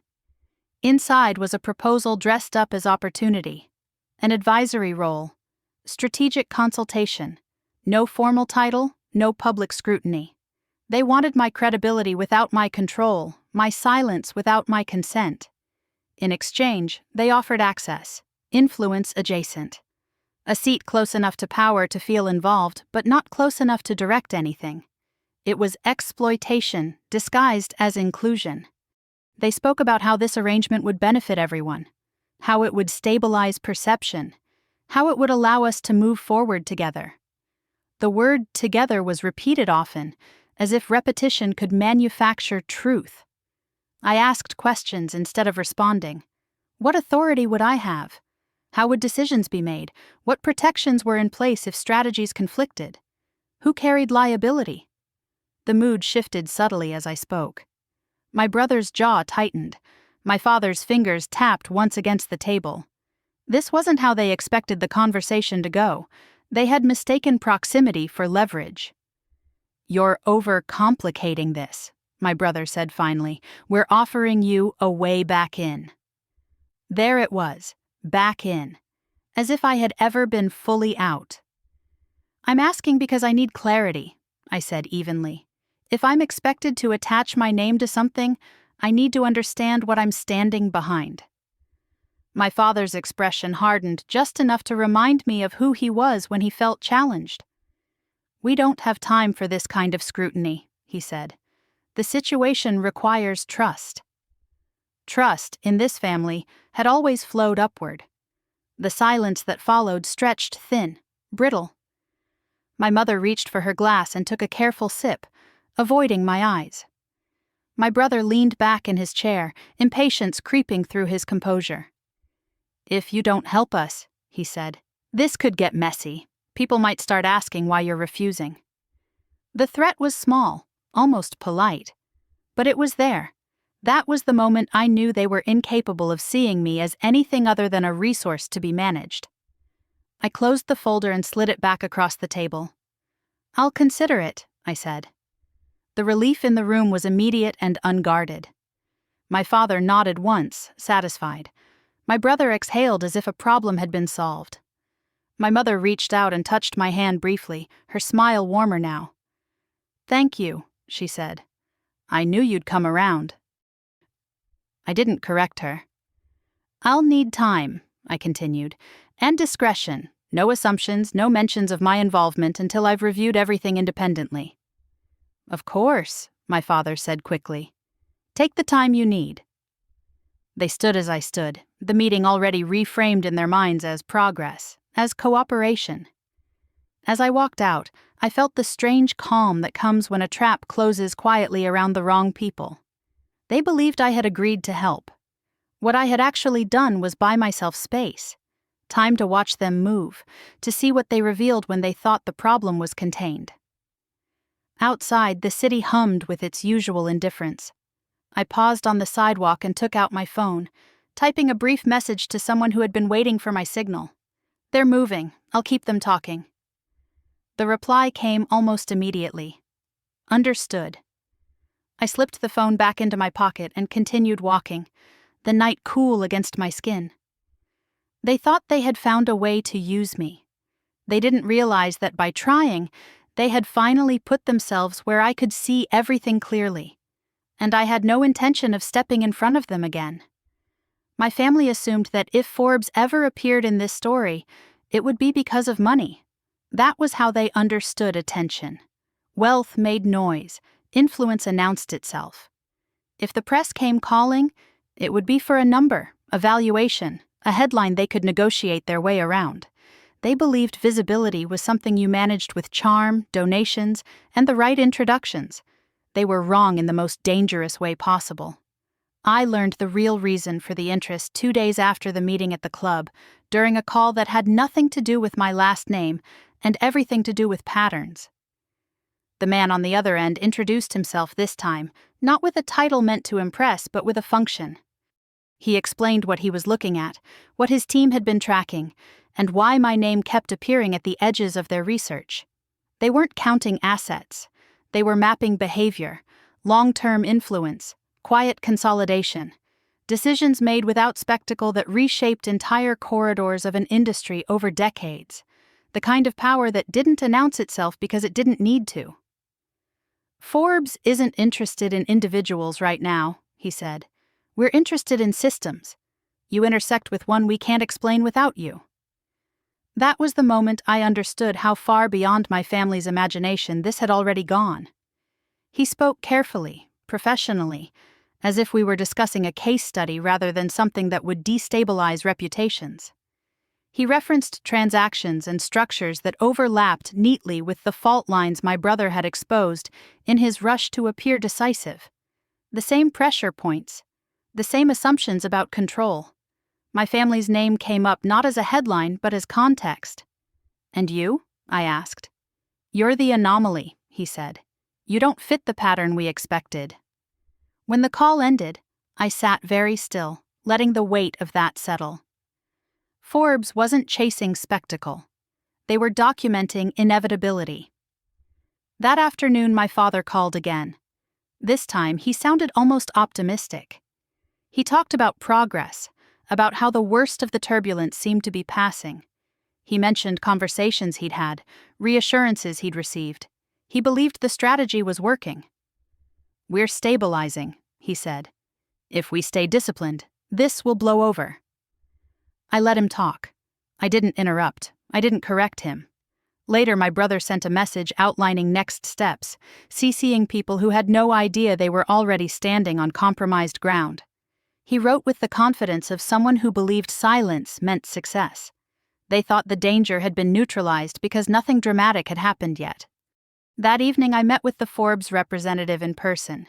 Inside was a proposal dressed up as opportunity, an advisory role, strategic consultation, no formal title, no public scrutiny. They wanted my credibility without my control, my silence without my consent. In exchange, they offered access, influence adjacent. A seat close enough to power to feel involved, but not close enough to direct anything. It was exploitation disguised as inclusion. They spoke about how this arrangement would benefit everyone, how it would stabilize perception, how it would allow us to move forward together. The word "together" was repeated often, as if repetition could manufacture truth. I asked questions instead of responding. What authority would I have? How would decisions be made? What protections were in place if strategies conflicted? Who carried liability? The mood shifted subtly as I spoke. My brother's jaw tightened. My father's fingers tapped once against the table. This wasn't how they expected the conversation to go. They had mistaken proximity for leverage. "You're overcomplicating this," my brother said finally. "We're offering you a way back in." There it was, back in, as if I had ever been fully out. "I'm asking because I need clarity," I said evenly. "If I'm expected to attach my name to something, I need to understand what I'm standing behind." My father's expression hardened just enough to remind me of who he was when he felt challenged. "We don't have time for this kind of scrutiny," he said. "The situation requires trust." Trust, in this family, had always flowed upward. The silence that followed stretched thin, brittle. My mother reached for her glass and took a careful sip, avoiding my eyes. My brother leaned back in his chair, impatience creeping through his composure. "If you don't help us," he said, "this could get messy. People might start asking why you're refusing." The threat was small, almost polite. But it was there. That was the moment I knew they were incapable of seeing me as anything other than a resource to be managed. I closed the folder and slid it back across the table. "I'll consider it," I said. The relief in the room was immediate and unguarded. My father nodded once, satisfied. My brother exhaled as if a problem had been solved. My mother reached out and touched my hand briefly, her smile warmer now. "Thank you," she said. "I knew you'd come around." I didn't correct her. "I'll need time," I continued, "and discretion. No assumptions, no mentions of my involvement until I've reviewed everything independently." "Of course," my father said quickly. "Take the time you need." They stood as I stood, the meeting already reframed in their minds as progress, as cooperation. As I walked out, I felt the strange calm that comes when a trap closes quietly around the wrong people. They believed I had agreed to help. What I had actually done was buy myself space, time to watch them move, to see what they revealed when they thought the problem was contained. Outside, the city hummed with its usual indifference. I paused on the sidewalk and took out my phone, typing a brief message to someone who had been waiting for my signal. "They're moving. I'll keep them talking." The reply came almost immediately. "Understood." I slipped the phone back into my pocket and continued walking, the night cool against my skin. They thought they had found a way to use me. They didn't realize that by trying, they had finally put themselves where I could see everything clearly, and I had no intention of stepping in front of them again. My family assumed that if Forbes ever appeared in this story, it would be because of money. That was how they understood attention. Wealth made noise, influence announced itself. If the press came calling, it would be for a number, a valuation, a headline they could negotiate their way around. They believed visibility was something you managed with charm, donations, and the right introductions. They were wrong in the most dangerous way possible. I learned the real reason for the interest 2 days after the meeting at the club, during a call that had nothing to do with my last name and everything to do with patterns. The man on the other end introduced himself this time, not with a title meant to impress, but with a function. He explained what he was looking at, what his team had been tracking, and why my name kept appearing at the edges of their research. They weren't counting assets. They were mapping behavior, long-term influence, quiet consolidation, decisions made without spectacle that reshaped entire corridors of an industry over decades, the kind of power that didn't announce itself because it didn't need to. Forbes isn't interested in individuals right now, he said. We're interested in systems. You intersect with one we can't explain without you. That was the moment I understood how far beyond my family's imagination this had already gone. He spoke carefully, professionally, as if we were discussing a case study rather than something that would destabilize reputations. He referenced transactions and structures that overlapped neatly with the fault lines my brother had exposed in his rush to appear decisive. The same pressure points, the same assumptions about control. My family's name came up not as a headline but as context. "And you?" I asked. "You're the anomaly," he said. "You don't fit the pattern we expected." When the call ended, I sat very still, letting the weight of that settle. Forbes wasn't chasing spectacle. They were documenting inevitability. That afternoon, my father called again. This time, he sounded almost optimistic. He talked about progress, about how the worst of the turbulence seemed to be passing. He mentioned conversations he'd had, reassurances he'd received. He believed the strategy was working. "We're stabilizing," he said. "If we stay disciplined, this will blow over." I let him talk. I didn't interrupt. I didn't correct him. Later, my brother sent a message outlining next steps, CCing people who had no idea they were already standing on compromised ground. He wrote with the confidence of someone who believed silence meant success. They thought the danger had been neutralized because nothing dramatic had happened yet. That evening, I met with the Forbes representative in person,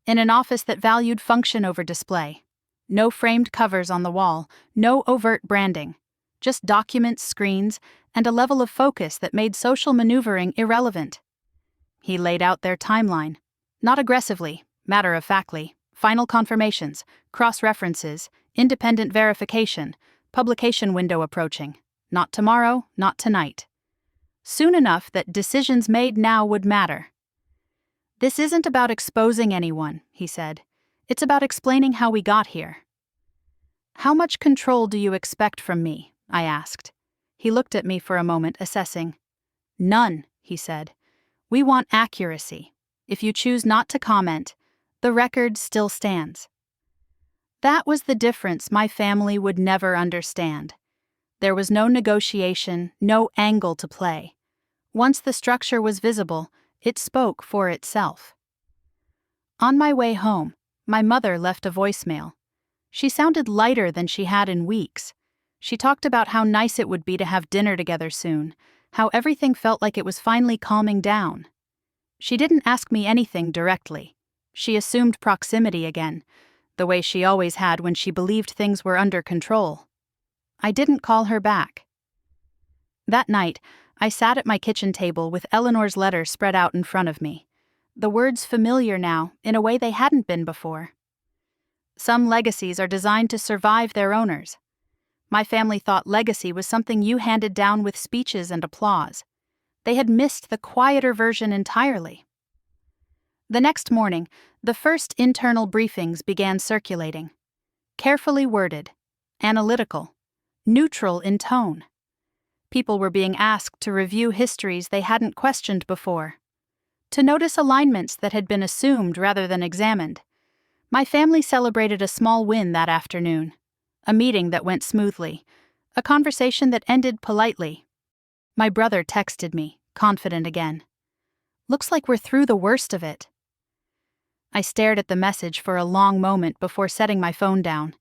in an office that valued function over display. No framed covers on the wall, no overt branding, just documents, screens, and a level of focus that made social maneuvering irrelevant. He laid out their timeline, not aggressively, matter-of-factly, final confirmations, cross-references, independent verification, publication window approaching, not tomorrow, not tonight. Soon enough that decisions made now would matter. "This isn't about exposing anyone," he said. "It's about explaining how we got here." "How much control do you expect from me?" I asked. He looked at me for a moment, assessing. "None," he said. "We want accuracy. If you choose not to comment, the record still stands." That was the difference my family would never understand. There was no negotiation, no angle to play. Once the structure was visible, it spoke for itself. On my way home, my mother left a voicemail. She sounded lighter than she had in weeks. She talked about how nice it would be to have dinner together soon, how everything felt like it was finally calming down. She didn't ask me anything directly. She assumed proximity again, the way she always had when she believed things were under control. I didn't call her back. That night, I sat at my kitchen table with Eleanor's letter spread out in front of me. The words familiar now, in a way they hadn't been before. Some legacies are designed to survive their owners. My family thought legacy was something you handed down with speeches and applause. They had missed the quieter version entirely. The next morning, the first internal briefings began circulating. Carefully worded, analytical, neutral in tone. People were being asked to review histories they hadn't questioned before, to notice alignments that had been assumed rather than examined. My family celebrated a small win that afternoon, a meeting that went smoothly, a conversation that ended politely. My brother texted me, confident again. "Looks like we're through the worst of it." I stared at the message for a long moment before setting my phone down.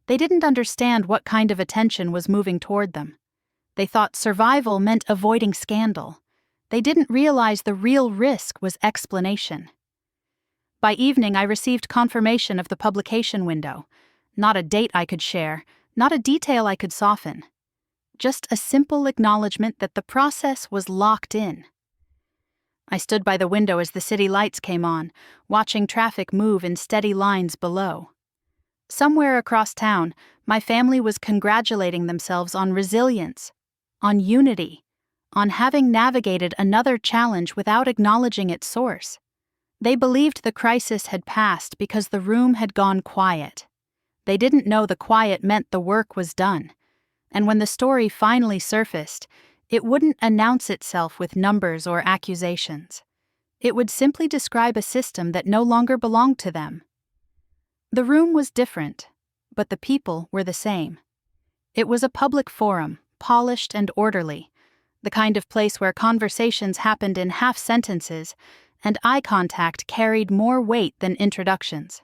They didn't understand what kind of attention was moving toward them. They thought survival meant avoiding scandal. They didn't realize the real risk was explanation. By evening, I received confirmation of the publication window. Not a date I could share, not a detail I could soften. Just a simple acknowledgement that the process was locked in. I stood by the window as the city lights came on, watching traffic move in steady lines below. Somewhere across town, my family was congratulating themselves on resilience, on unity, on having navigated another challenge without acknowledging its source. They believed the crisis had passed because the room had gone quiet. They didn't know the quiet meant the work was done. And when the story finally surfaced, it wouldn't announce itself with numbers or accusations. It would simply describe a system that no longer belonged to them. The room was different, but the people were the same. It was a public forum, polished and orderly, the kind of place where conversations happened in half sentences and eye contact carried more weight than introductions.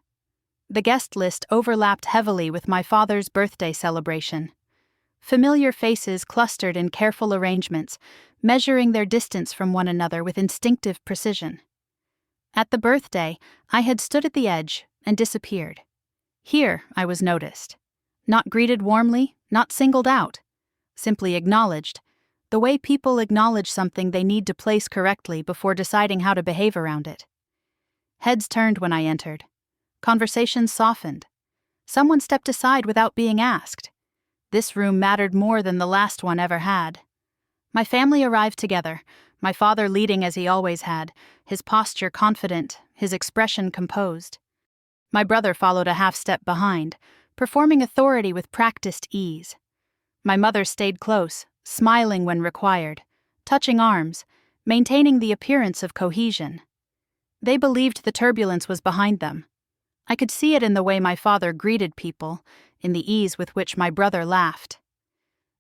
The guest list overlapped heavily with my father's birthday celebration. Familiar faces clustered in careful arrangements, measuring their distance from one another with instinctive precision. At the birthday, I had stood at the edge and disappeared. Here, I was noticed. Not greeted warmly, not singled out. Simply acknowledged, the way people acknowledge something they need to place correctly before deciding how to behave around it. Heads turned when I entered. Conversations softened. Someone stepped aside without being asked. This room mattered more than the last one ever had. My family arrived together, my father leading as he always had, his posture confident, his expression composed. My brother followed a half-step behind, performing authority with practiced ease. My mother stayed close, smiling when required, touching arms, maintaining the appearance of cohesion. They believed the turbulence was behind them. I could see it in the way my father greeted people, in the ease with which my brother laughed.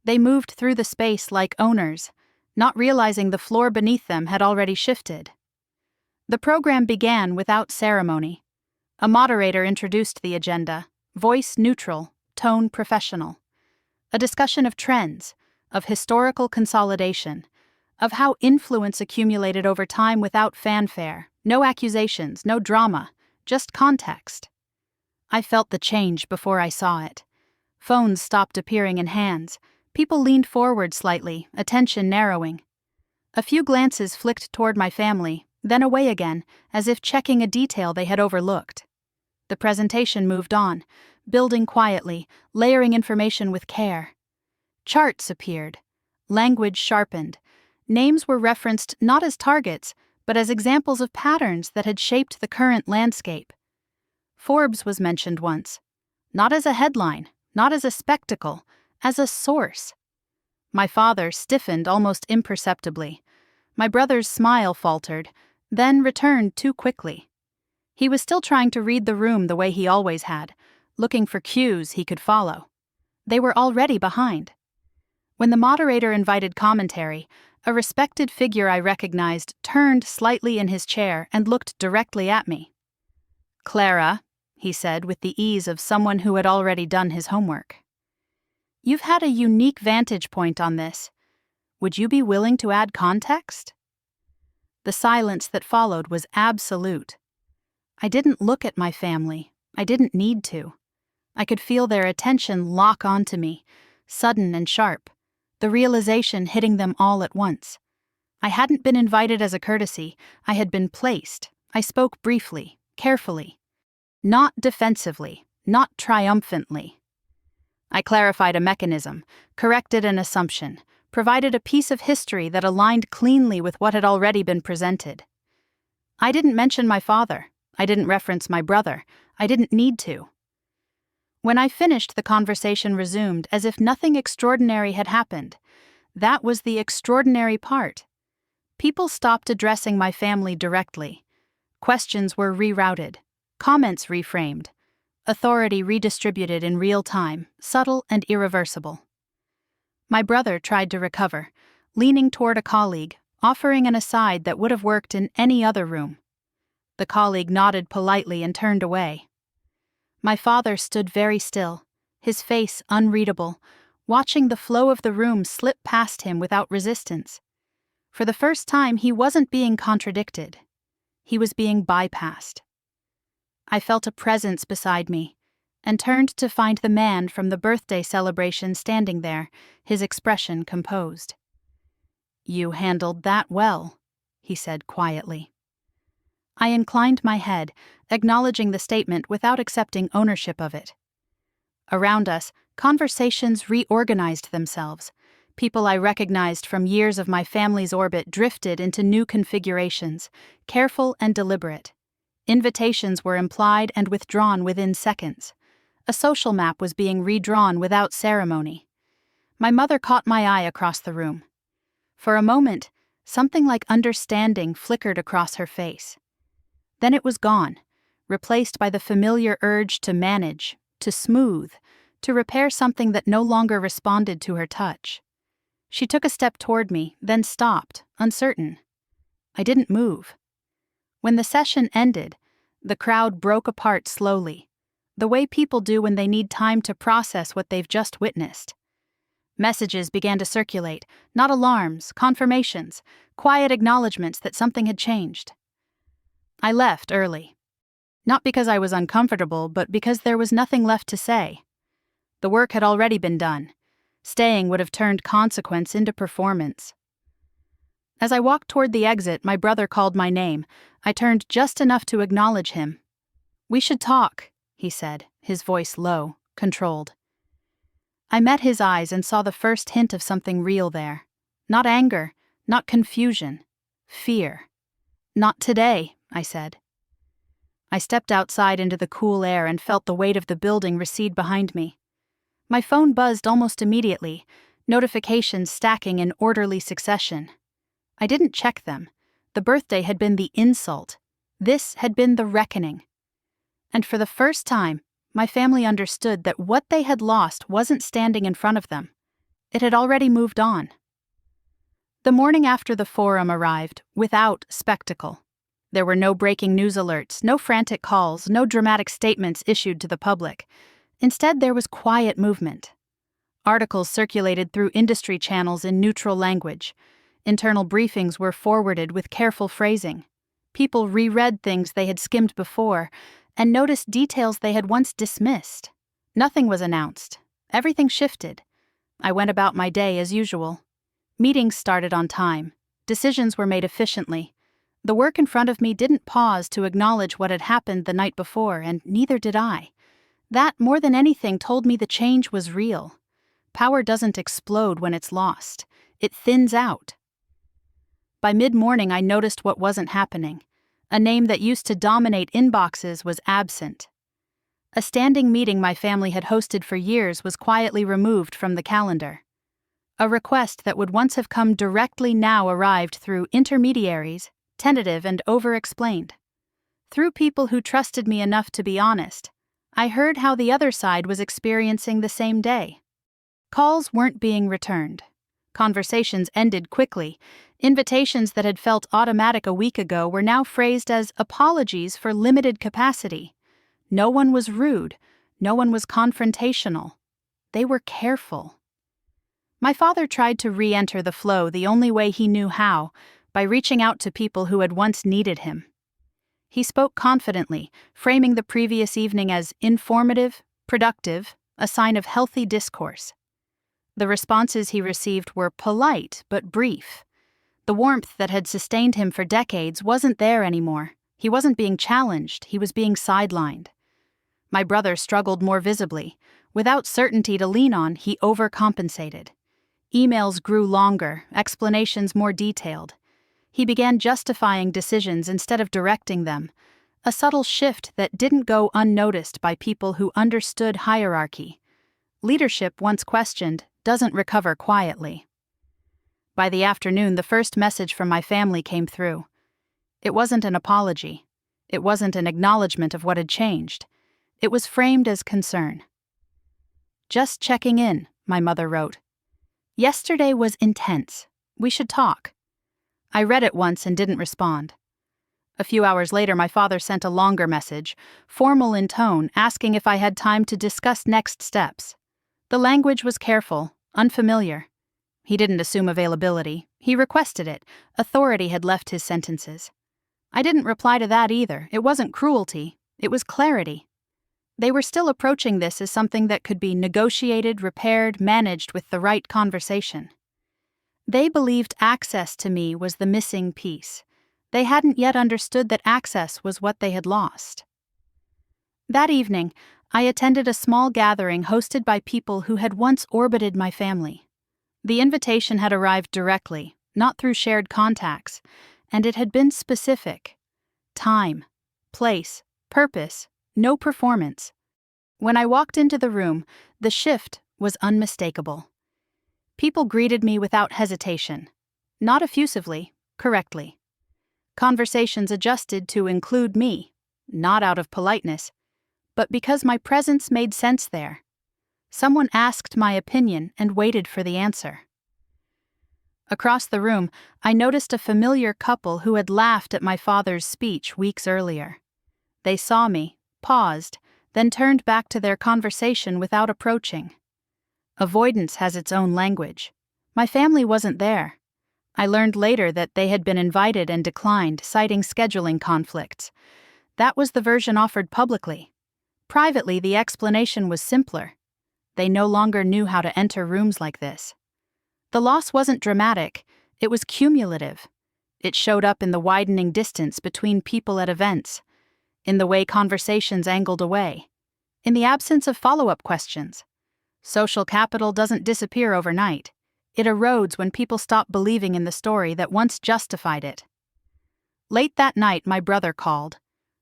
They moved through the space like owners, not realizing the floor beneath them had already shifted. The program began without ceremony. A moderator introduced the agenda, voice neutral, tone professional. A discussion of trends, of historical consolidation, of how influence accumulated over time without fanfare, no accusations, no drama, just context. I felt the change before I saw it. Phones stopped appearing in hands. People leaned forward slightly, attention narrowing. A few glances flicked toward my family, then away again, as if checking a detail they had overlooked. The presentation moved on, building quietly, layering information with care. Charts appeared. Language sharpened. Names were referenced not as targets, but as examples of patterns that had shaped the current landscape. Forbes was mentioned once, not as a headline, not as a spectacle, as a source. My father stiffened almost imperceptibly. My brother's smile faltered, then returned too quickly. He was still trying to read the room the way he always had, looking for cues he could follow. They were already behind. When the moderator invited commentary, a respected figure I recognized turned slightly in his chair and looked directly at me. "Clara," he said with the ease of someone who had already done his homework. "You've had a unique vantage point on this. Would you be willing to add context?" The silence that followed was absolute. I didn't look at my family. I didn't need to. I could feel their attention lock onto me, sudden and sharp, the realization hitting them all at once. I hadn't been invited as a courtesy. I had been placed. I spoke briefly, carefully. Not defensively, not triumphantly. I clarified a mechanism, corrected an assumption, provided a piece of history that aligned cleanly with what had already been presented. I didn't mention my father. I didn't reference my brother. I didn't need to. When I finished, the conversation resumed as if nothing extraordinary had happened. That was the extraordinary part. People stopped addressing my family directly. Questions were rerouted, comments reframed, authority redistributed in real time, subtle and irreversible. My brother tried to recover, leaning toward a colleague, offering an aside that would have worked in any other room. The colleague nodded politely and turned away. My father stood very still, his face unreadable, watching the flow of the room slip past him without resistance. For the first time, he wasn't being contradicted. He was being bypassed. I felt a presence beside me, and turned to find the man from the birthday celebration standing there, his expression composed. "You handled that well," he said quietly. I inclined my head, acknowledging the statement without accepting ownership of it. Around us, conversations reorganized themselves. People I recognized from years of my family's orbit drifted into new configurations, careful and deliberate. Invitations were implied and withdrawn within seconds. A social map was being redrawn without ceremony. My mother caught my eye across the room. For a moment, something like understanding flickered across her face. Then it was gone, replaced by the familiar urge to manage, to smooth, to repair something that no longer responded to her touch. She took a step toward me, then stopped, uncertain. I didn't move. When the session ended, the crowd broke apart slowly, the way people do when they need time to process what they've just witnessed. Messages began to circulate, not alarms, confirmations, quiet acknowledgments that something had changed. I left early. Not because I was uncomfortable, but because there was nothing left to say. The work had already been done. Staying would have turned consequence into performance. As I walked toward the exit, my brother called my name. I turned just enough to acknowledge him. "We should talk," he said, his voice low, controlled. I met his eyes and saw the first hint of something real there. Not anger, not confusion, fear. "Not today," I said. I stepped outside into the cool air and felt the weight of the building recede behind me. My phone buzzed almost immediately, notifications stacking in orderly succession. I didn't check them. The birthday had been the insult. This had been the reckoning. And for the first time, my family understood that what they had lost wasn't standing in front of them. It had already moved on. The morning after the forum arrived, without spectacle. There were no breaking news alerts, no frantic calls, no dramatic statements issued to the public. Instead, there was quiet movement. Articles circulated through industry channels in neutral language. Internal briefings were forwarded with careful phrasing. People reread things they had skimmed before and noticed details they had once dismissed. Nothing was announced. Everything shifted. I went about my day as usual. Meetings started on time. Decisions were made efficiently. The work in front of me didn't pause to acknowledge what had happened the night before, and neither did I. That, more than anything, told me the change was real. Power doesn't explode when it's lost. It thins out. By mid-morning, I noticed what wasn't happening. A name that used to dominate inboxes was absent. A standing meeting my family had hosted for years was quietly removed from the calendar. A request that would once have come directly now arrived through intermediaries, tentative and over-explained. Through people who trusted me enough to be honest, I heard how the other side was experiencing the same day. Calls weren't being returned. Conversations ended quickly. Invitations that had felt automatic a week ago were now phrased as apologies for limited capacity. No one was rude. No one was confrontational. They were careful. My father tried to re-enter the flow the only way he knew how, by reaching out to people who had once needed him. He spoke confidently, framing the previous evening as informative, productive, a sign of healthy discourse. The responses he received were polite but brief. The warmth that had sustained him for decades wasn't there anymore. He wasn't being challenged, he was being sidelined. My brother struggled more visibly. Without certainty to lean on, he overcompensated. Emails grew longer, explanations more detailed. He began justifying decisions instead of directing them, a subtle shift that didn't go unnoticed by people who understood hierarchy. Leadership, once questioned, doesn't recover quietly. By the afternoon, the first message from my family came through. It wasn't an apology. It wasn't an acknowledgement of what had changed. It was framed as concern. "Just checking in," my mother wrote. "Yesterday was intense. We should talk." I read it once and didn't respond. A few hours later, my father sent a longer message, formal in tone, asking if I had time to discuss next steps. The language was careful, unfamiliar. He didn't assume availability. He requested it. Authority had left his sentences. I didn't reply to that either. It wasn't cruelty. It was clarity. They were still approaching this as something that could be negotiated, repaired, managed with the right conversation. They believed access to me was the missing piece. They hadn't yet understood that access was what they had lost. That evening, I attended a small gathering hosted by people who had once orbited my family. The invitation had arrived directly, not through shared contacts, and it had been specific. Time, place, purpose, no performance. When I walked into the room, the shift was unmistakable. People greeted me without hesitation. Not effusively, correctly. Conversations adjusted to include me, not out of politeness, but because my presence made sense there. Someone asked my opinion and waited for the answer. Across the room, I noticed a familiar couple who had laughed at my father's speech weeks earlier. They saw me, paused, then turned back to their conversation without approaching. Avoidance has its own language. My family wasn't there. I learned later that they had been invited and declined, citing scheduling conflicts. That was the version offered publicly. Privately, the explanation was simpler. They no longer knew how to enter rooms like this. The loss wasn't dramatic, it was cumulative. It showed up in the widening distance between people at events, in the way conversations angled away, in the absence of follow-up questions. Social capital doesn't disappear overnight. It erodes when people stop believing in the story that once justified it. Late that night, my brother called.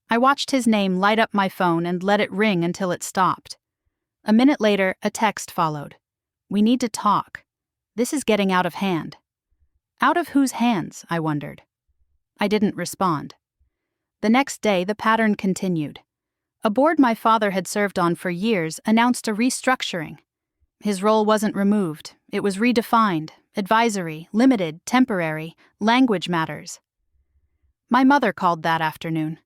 I watched his name light up my phone and let it ring until it stopped. A minute later, a text followed. "We need to talk. This is getting out of hand." Out of whose hands, I wondered. I didn't respond. The next day, the pattern continued. A board my father had served on for years announced a restructuring. His role wasn't removed, it was redefined, advisory, limited, temporary, language matters. My mother called that afternoon.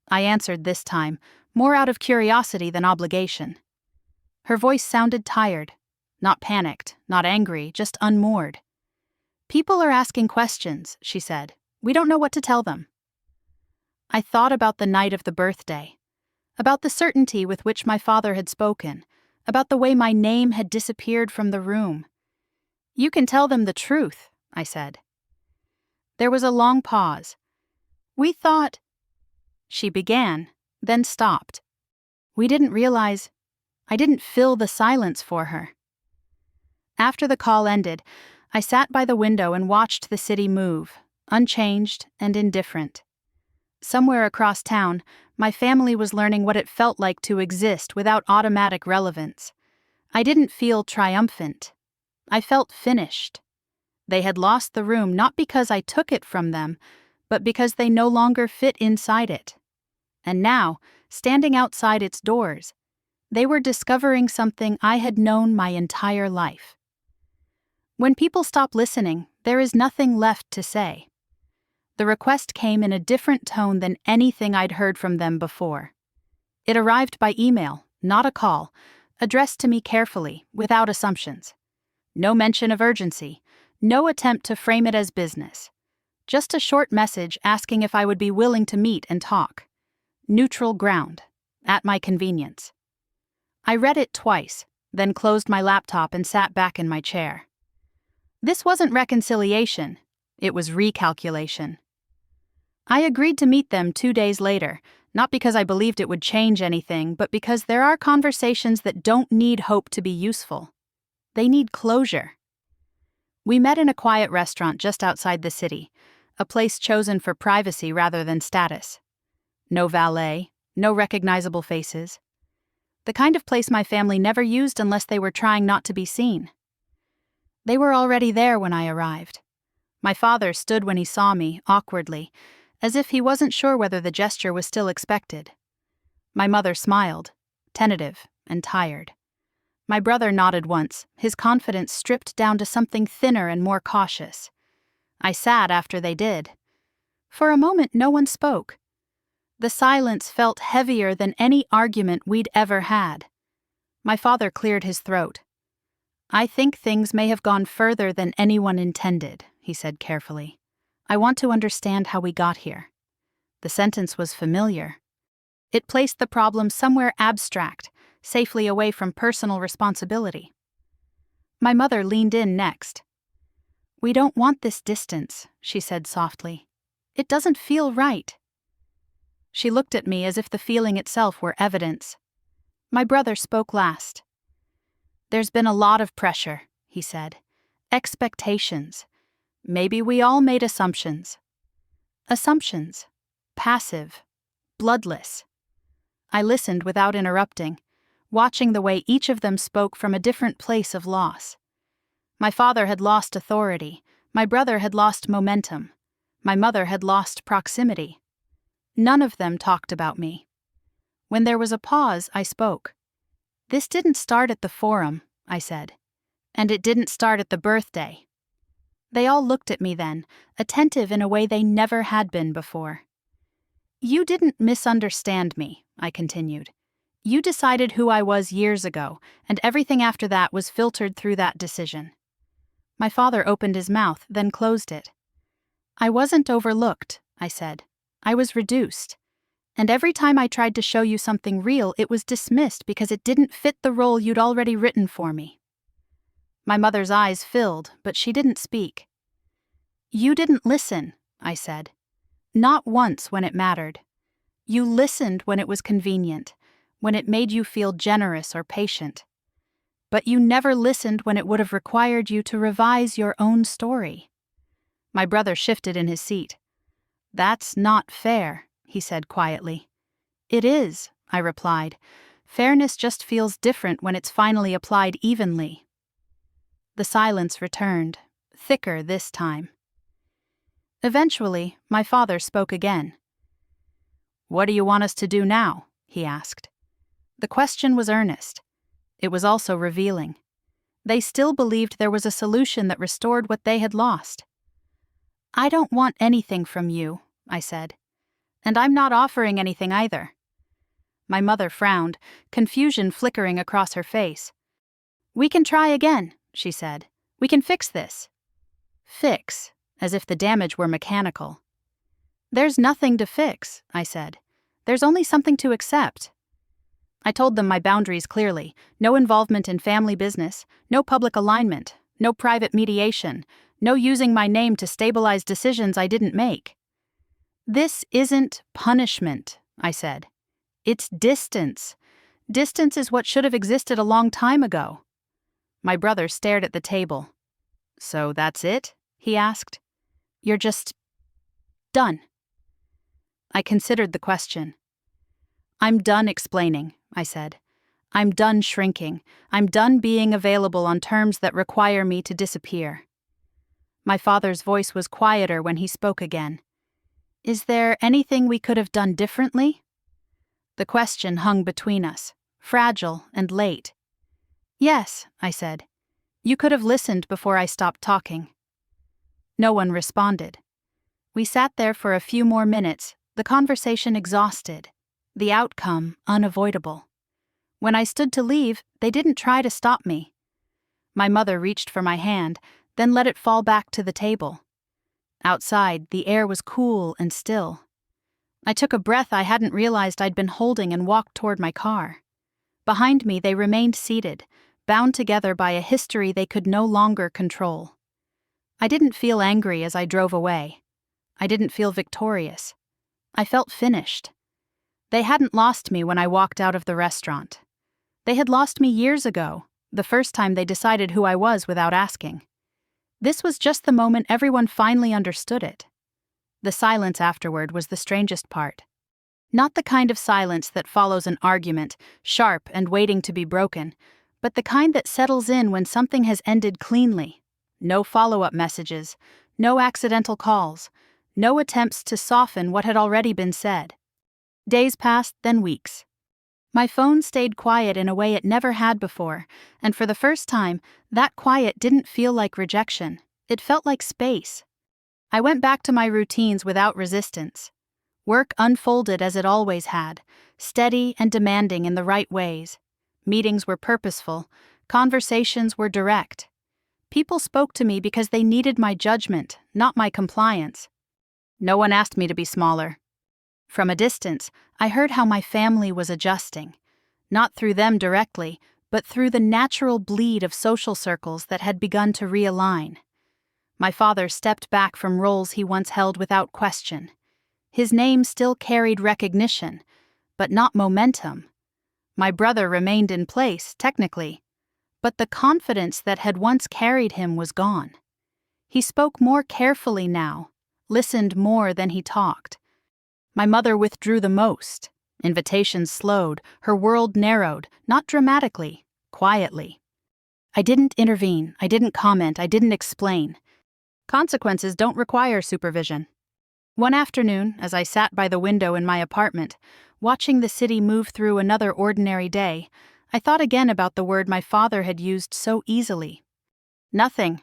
I answered this time, more out of curiosity than obligation. Her voice sounded tired, not panicked, not angry, just unmoored. "People are asking questions," she said. "We don't know what to tell them." I thought about the night of the birthday, about the certainty with which my father had spoken, about the way my name had disappeared from the room. "You can tell them the truth," I said. There was a long pause. "We thought—" She began, then stopped. We didn't realize— I didn't fill the silence for her. After the call ended, I sat by the window and watched the city move, unchanged and indifferent. Somewhere across town, my family was learning what it felt like to exist without automatic relevance. I didn't feel triumphant. I felt finished. They had lost the room not because I took it from them, but because they no longer fit inside it. And now, standing outside its doors, they were discovering something I had known my entire life. When people stop listening, there is nothing left to say. The request came in a different tone than anything I'd heard from them before. It arrived by email, not a call, addressed to me carefully, without assumptions. No mention of urgency, no attempt to frame it as business. Just a short message asking if I would be willing to meet and talk. Neutral ground, at my convenience. I read it twice, then closed my laptop and sat back in my chair. This wasn't reconciliation, it was recalculation. I agreed to meet them 2 days later, not because I believed it would change anything, but because there are conversations that don't need hope to be useful. They need closure. We met in a quiet restaurant just outside the city, a place chosen for privacy rather than status. No valet, no recognizable faces. The kind of place my family never used unless they were trying not to be seen. They were already there when I arrived. My father stood when he saw me, awkwardly, as if he wasn't sure whether the gesture was still expected. My mother smiled, tentative and tired. My brother nodded once, his confidence stripped down to something thinner and more cautious. I sat after they did. For a moment, no one spoke. The silence felt heavier than any argument we'd ever had. My father cleared his throat. "I think things may have gone further than anyone intended," he said carefully. "I want to understand how we got here." The sentence was familiar. It placed the problem somewhere abstract, safely away from personal responsibility. My mother leaned in next. "We don't want this distance," she said softly. "It doesn't feel right." She looked at me as if the feeling itself were evidence. My brother spoke last. "There's been a lot of pressure," he said. "Expectations. Maybe we all made assumptions." Assumptions. Passive. Bloodless. I listened without interrupting, watching the way each of them spoke from a different place of loss. My father had lost authority. My brother had lost momentum. My mother had lost proximity. None of them talked about me. When there was a pause, I spoke. "This didn't start at the forum," I said. "And it didn't start at the birthday." They all looked at me then, attentive in a way they never had been before. "You didn't misunderstand me," I continued. "You decided who I was years ago, and everything after that was filtered through that decision." My father opened his mouth, then closed it. "I wasn't overlooked," I said. "I was reduced. And every time I tried to show you something real, it was dismissed because it didn't fit the role you'd already written for me." My mother's eyes filled, but she didn't speak. "You didn't listen," I said. "Not once when it mattered. You listened when it was convenient, when it made you feel generous or patient. But you never listened when it would have required you to revise your own story." My brother shifted in his seat. "That's not fair," he said quietly. "It is," I replied. "Fairness just feels different when it's finally applied evenly." The silence returned, thicker this time. Eventually, my father spoke again. "What do you want us to do now?" he asked. The question was earnest. It was also revealing. They still believed there was a solution that restored what they had lost. "I don't want anything from you," I said. "And I'm not offering anything either." My mother frowned, confusion flickering across her face. "We can try again," she said. "We can fix this." Fix, as if the damage were mechanical. "There's nothing to fix," I said. "There's only something to accept." I told them my boundaries clearly: no involvement in family business, no public alignment, no private mediation, no using my name to stabilize decisions I didn't make. "This isn't punishment," I said. "It's distance. Distance is what should have existed a long time ago." My brother stared at the table. "So that's it?" he asked. "You're just done?" I considered the question. "I'm done explaining," I said. "I'm done shrinking. I'm done being available on terms that require me to disappear." My father's voice was quieter when he spoke again. "Is there anything we could have done differently?" The question hung between us, fragile and late. "Yes," I said. "You could have listened before I stopped talking." No one responded. We sat there for a few more minutes, the conversation exhausted, the outcome unavoidable. When I stood to leave, they didn't try to stop me. My mother reached for my hand, then let it fall back to the table. Outside, the air was cool and still. I took a breath I hadn't realized I'd been holding and walked toward my car. Behind me, they remained seated, bound together by a history they could no longer control. I didn't feel angry as I drove away. I didn't feel victorious. I felt finished. They hadn't lost me when I walked out of the restaurant. They had lost me years ago, the first time they decided who I was without asking. This was just the moment everyone finally understood it. The silence afterward was the strangest part. Not the kind of silence that follows an argument, sharp and waiting to be broken, but the kind that settles in when something has ended cleanly. No follow-up messages, no accidental calls, no attempts to soften what had already been said. Days passed, then weeks. My phone stayed quiet in a way it never had before, and for the first time, that quiet didn't feel like rejection. It felt like space. I went back to my routines without resistance. Work unfolded as it always had, steady and demanding in the right ways. Meetings were purposeful, conversations were direct. People spoke to me because they needed my judgment, not my compliance. No one asked me to be smaller. From a distance, I heard how my family was adjusting, not through them directly, but through the natural bleed of social circles that had begun to realign. My father stepped back from roles he once held without question. His name still carried recognition, but not momentum. My brother remained in place, technically, but the confidence that had once carried him was gone. He spoke more carefully now, listened more than he talked. My mother withdrew the most. Invitations slowed, her world narrowed, not dramatically, quietly. I didn't intervene, I didn't comment, I didn't explain. Consequences don't require supervision. One afternoon, as I sat by the window in my apartment, watching the city move through another ordinary day, I thought again about the word my father had used so easily. Nothing.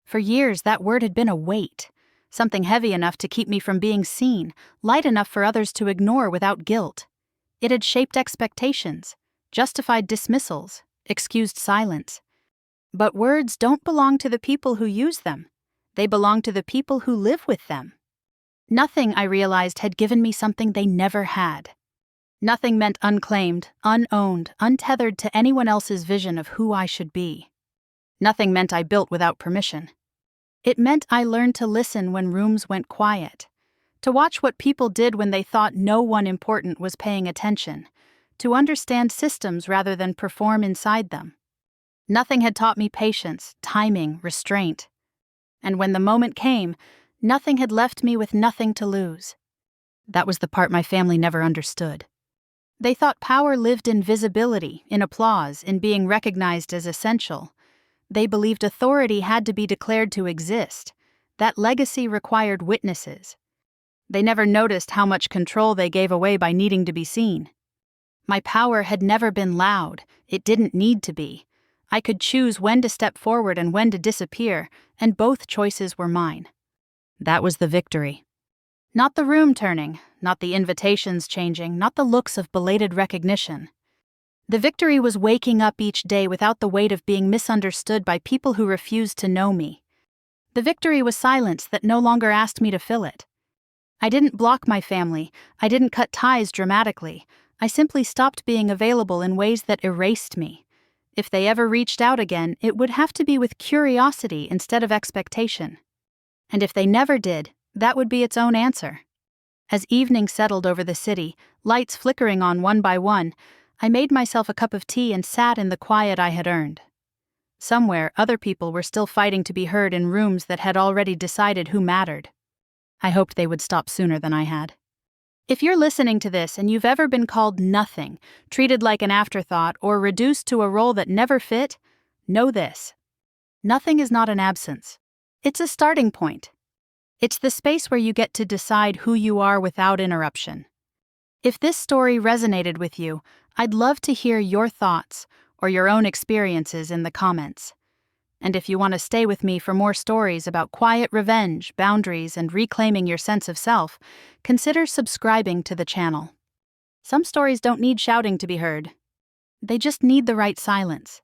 For years, that word had been a weight, something heavy enough to keep me from being seen, light enough for others to ignore without guilt. It had shaped expectations, justified dismissals, excused silence. But words don't belong to the people who use them. They belong to the people who live with them. Nothing, I realized, had given me something they never had. Nothing meant unclaimed, unowned, untethered to anyone else's vision of who I should be. Nothing meant I built without permission. It meant I learned to listen when rooms went quiet, to watch what people did when they thought no one important was paying attention, to understand systems rather than perform inside them. Nothing had taught me patience, timing, restraint. And when the moment came, nothing had left me with nothing to lose. That was the part my family never understood. They thought power lived in visibility, in applause, in being recognized as essential. They believed authority had to be declared to exist. That legacy required witnesses. They never noticed how much control they gave away by needing to be seen. My power had never been loud. It didn't need to be. I could choose when to step forward and when to disappear, and both choices were mine. That was the victory. Not the room turning, not the invitations changing, not the looks of belated recognition. The victory was waking up each day without the weight of being misunderstood by people who refused to know me. The victory was silence that no longer asked me to fill it. I didn't block my family, I didn't cut ties dramatically, I simply stopped being available in ways that erased me. If they ever reached out again, it would have to be with curiosity instead of expectation. And if they never did, that would be its own answer. As evening settled over the city, lights flickering on one by one, I made myself a cup of tea and sat in the quiet I had earned. Somewhere, other people were still fighting to be heard in rooms that had already decided who mattered. I hoped they would stop sooner than I had. If you're listening to this and you've ever been called nothing, treated like an afterthought, or reduced to a role that never fit, know this. Nothing is not an absence. It's a starting point. It's the space where you get to decide who you are without interruption. If this story resonated with you, I'd love to hear your thoughts or your own experiences in the comments. And if you want to stay with me for more stories about quiet revenge, boundaries, and reclaiming your sense of self, consider subscribing to the channel. Some stories don't need shouting to be heard. They just need the right silence.